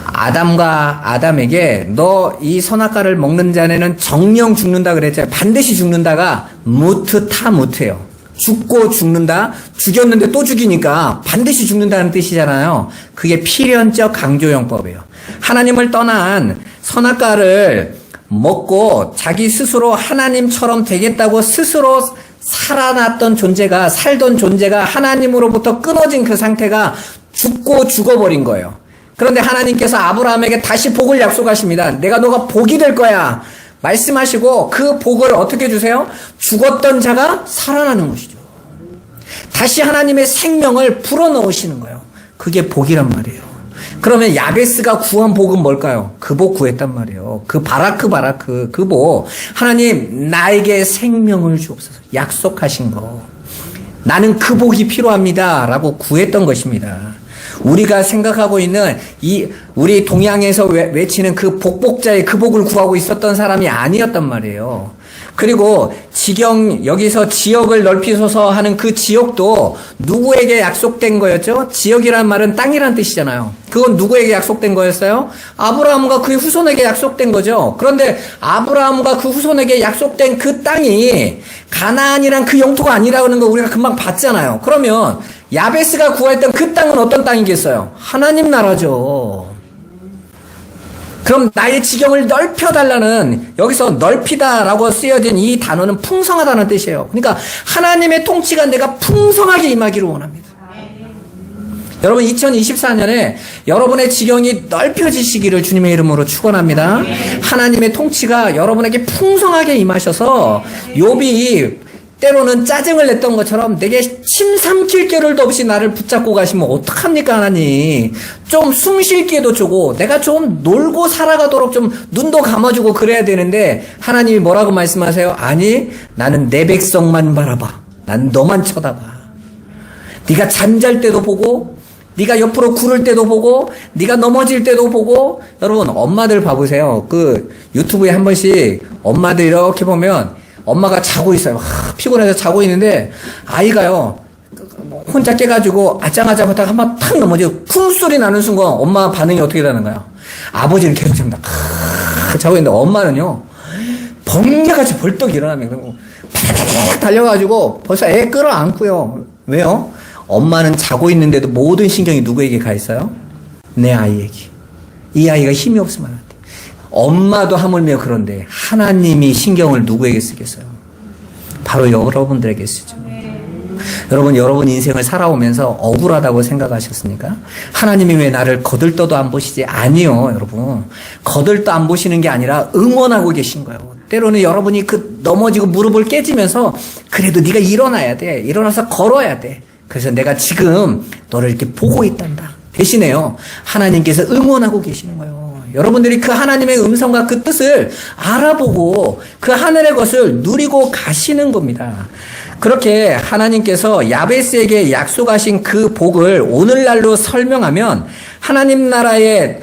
Speaker 1: 아담에게 너 이 선악과를 먹는 자네는 정령 죽는다 그랬잖아요. 반드시 죽는다가 무트예요. 죽고 죽는다. 죽였는데 또 죽이니까 반드시 죽는다는 뜻이잖아요. 그게 필연적 강조용법이에요. 하나님을 떠난 선악과를 먹고 자기 스스로 하나님처럼 되겠다고 스스로 살던 존재가 하나님으로부터 끊어진 그 상태가 죽고 죽어버린 거예요. 그런데 하나님께서 아브라함에게 다시 복을 약속하십니다. 내가 너가 복이 될 거야. 말씀하시고 그 복을 어떻게 주세요? 죽었던 자가 살아나는 것이죠. 다시 하나님의 생명을 불어넣으시는 거예요. 그게 복이란 말이에요. 그러면 야베스가 구한 복은 뭘까요? 그 복 구했단 말이에요. 그 바라크 그 복. 하나님 나에게 생명을 주옵소서. 약속하신 거. 나는 그 복이 필요합니다. 라고 구했던 것입니다. 우리가 생각하고 있는 우리 동양에서 외치는 그 복복자의 그 복을 구하고 있었던 사람이 아니었단 말이에요. 그리고 여기서 지역을 넓히소서 하는 그 지역도 누구에게 약속된 거였죠? 지역이란 말은 땅이란 뜻이잖아요. 그건 누구에게 약속된 거였어요? 아브라함과 그의 후손에게 약속된 거죠. 그런데 아브라함과 그 후손에게 약속된 그 땅이 가나안이란 그 영토가 아니라는 거 우리가 금방 봤잖아요. 그러면 야베스가 구했던 그 땅은 어떤 땅이겠어요? 하나님 나라죠. 그럼 나의 지경을 넓혀달라는, 여기서 넓히다라고 쓰여진 이 단어는 풍성하다는 뜻이에요. 그러니까 하나님의 통치가 내가 풍성하게 임하기를 원합니다. 여러분 2024년에 여러분의 지경이 넓혀지시기를 주님의 이름으로 축원합니다. 하나님의 통치가 여러분에게 풍성하게 임하셔서 욥이 때로는 짜증을 냈던 것처럼 내게 침 삼킬 겨를도 없이 나를 붙잡고 가시면 어떡합니까 하나님. 좀 숨 쉴 기회도 주고 내가 좀 놀고 살아가도록 좀 눈도 감아주고 그래야 되는데 하나님이 뭐라고 말씀하세요? 아니 나는 내 백성만 바라봐. 난 너만 쳐다봐. 네가 잠잘 때도 보고 네가 옆으로 구를 때도 보고 네가 넘어질 때도 보고. 여러분 엄마들 봐보세요. 그 유튜브에 한 번씩 엄마들 이렇게 보면 엄마가 자고 있어요. 피곤해서 자고 있는데 아이가요 혼자 깨가지고 아짱아짱 하다가 한번 탁 넘어지고 쿵 소리 나는 순간 엄마 반응이 어떻게 되는 거예요? 아버지는 계속 잡니다. 자고 있는데 엄마는요 번개같이 벌떡 일어나면 팍 달려가지고 벌써 애 끌어안고요. 왜요? 엄마는 자고 있는데도 모든 신경이 누구에게 가 있어요? 내 아이에게. 이 아이가 힘이 없으면 안 돼. 엄마도 하물며 그런데 하나님이 신경을 누구에게 쓰겠어요? 바로 여러분들에게 쓰죠. 여러분 인생을 살아오면서 억울하다고 생각하셨습니까? 하나님이 왜 나를 거들떠도 안 보시지? 아니요, 여러분. 거들떠 안 보시는 게 아니라 응원하고 계신 거예요. 때로는 여러분이 넘어지고 무릎을 깨지면서 그래도 네가 일어나야 돼. 일어나서 걸어야 돼. 그래서 내가 지금 너를 이렇게 보고 있단다. 대신에요, 하나님께서 응원하고 계시는 거예요. 여러분들이 그 하나님의 음성과 그 뜻을 알아보고 그 하늘의 것을 누리고 가시는 겁니다. 그렇게 하나님께서 야베스에게 약속하신 그 복을 오늘날로 설명하면 하나님 나라의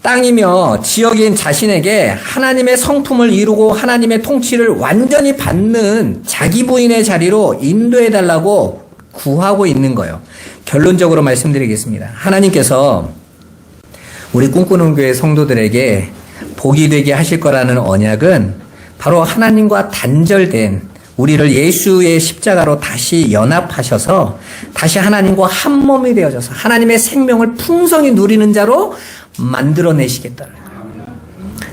Speaker 1: 땅이며 지역인 자신에게 하나님의 성품을 이루고 하나님의 통치를 완전히 받는 자기 부인의 자리로 인도해달라고 구하고 있는 거예요. 결론적으로 말씀드리겠습니다. 하나님께서 우리 꿈꾸는 교회 성도들에게 복이 되게 하실 거라는 언약은 바로 하나님과 단절된 우리를 예수의 십자가로 다시 연합하셔서 다시 하나님과 한 몸이 되어져서 하나님의 생명을 풍성히 누리는 자로 만들어내시겠다는 거예요.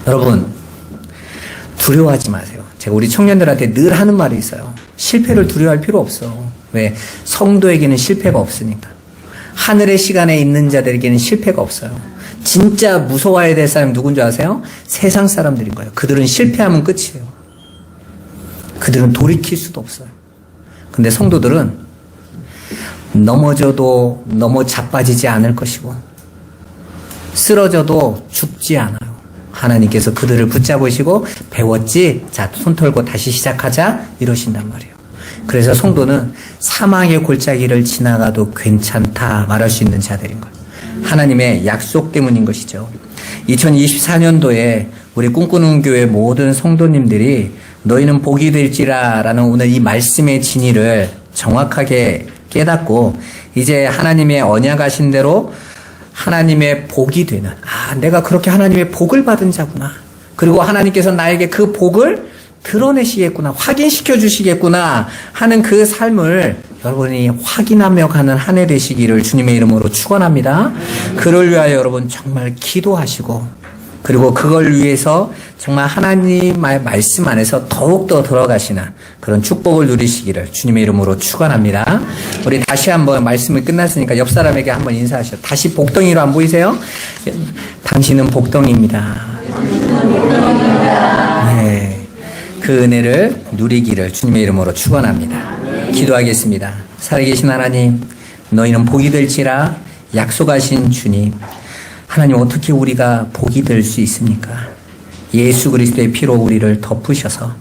Speaker 1: 여러분, 두려워하지 마세요. 제가 우리 청년들한테 늘 하는 말이 있어요. 실패를 두려워할 필요 없어. 왜? 성도에게는 실패가 없으니까. 하늘의 시간에 있는 자들에게는 실패가 없어요. 진짜 무서워해야 될 사람이 누군지 아세요? 세상 사람들인 거예요. 그들은 실패하면 끝이에요. 그들은 돌이킬 수도 없어요. 근데 성도들은 넘어져도 넘어 자빠지지 않을 것이고 쓰러져도 죽지 않아요. 하나님께서 그들을 붙잡으시고 배웠지? 자, 손 털고 다시 시작하자 이러신단 말이에요. 그래서 성도는 사망의 골짜기를 지나가도 괜찮다 말할 수 있는 자들인 거예요. 하나님의 약속 때문인 것이죠. 2024년도에 우리 꿈꾸는 교회 모든 성도님들이 너희는 복이 될지라 라는 오늘 이 말씀의 진리를 정확하게 깨닫고 이제 하나님의 언약하신 대로 하나님의 복이 되는, 내가 그렇게 하나님의 복을 받은 자구나. 그리고 하나님께서 나에게 그 복을 드러내시겠구나, 확인시켜 주시겠구나 하는 그 삶을 여러분이 확인하며 가는 한 해 되시기를 주님의 이름으로 축원합니다. 그를 위하여 여러분 정말 기도하시고 그리고 그걸 위해서 정말 하나님의 말씀 안에서 더욱더 들어가시는 그런 축복을 누리시기를 주님의 이름으로 축원합니다. 우리 다시 한번 말씀이 끝났으니까 옆 사람에게 한번 인사하시죠. 다시 복덩이로 안 보이세요? 당신은 복덩이입니다. 네, 그 은혜를 누리기를 주님의 이름으로 축원합니다. 기도하겠습니다. 살아계신 하나님, 너희는 복이 될지라 약속하신 주님, 하나님 어떻게 우리가 복이 될 수 있습니까? 예수 그리스도의 피로 우리를 덮으셔서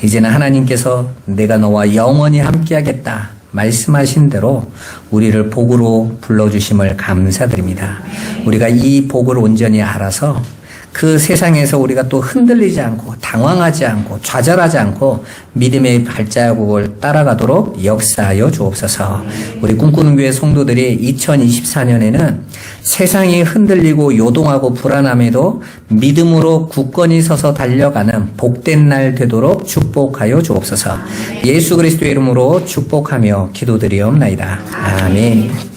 Speaker 1: 이제는 하나님께서 내가 너와 영원히 함께하겠다 말씀하신 대로 우리를 복으로 불러주심을 감사드립니다. 우리가 이 복을 온전히 알아서 그 세상에서 우리가 또 흔들리지 않고 당황하지 않고 좌절하지 않고 믿음의 발자국을 따라가도록 역사하여 주옵소서. 우리 꿈꾸는 교회 성도들이 2024년에는 세상이 흔들리고 요동하고 불안함에도 믿음으로 굳건히 서서 달려가는 복된 날 되도록 축복하여 주옵소서. 예수 그리스도의 이름으로 축복하며 기도드리옵나이다. 아멘.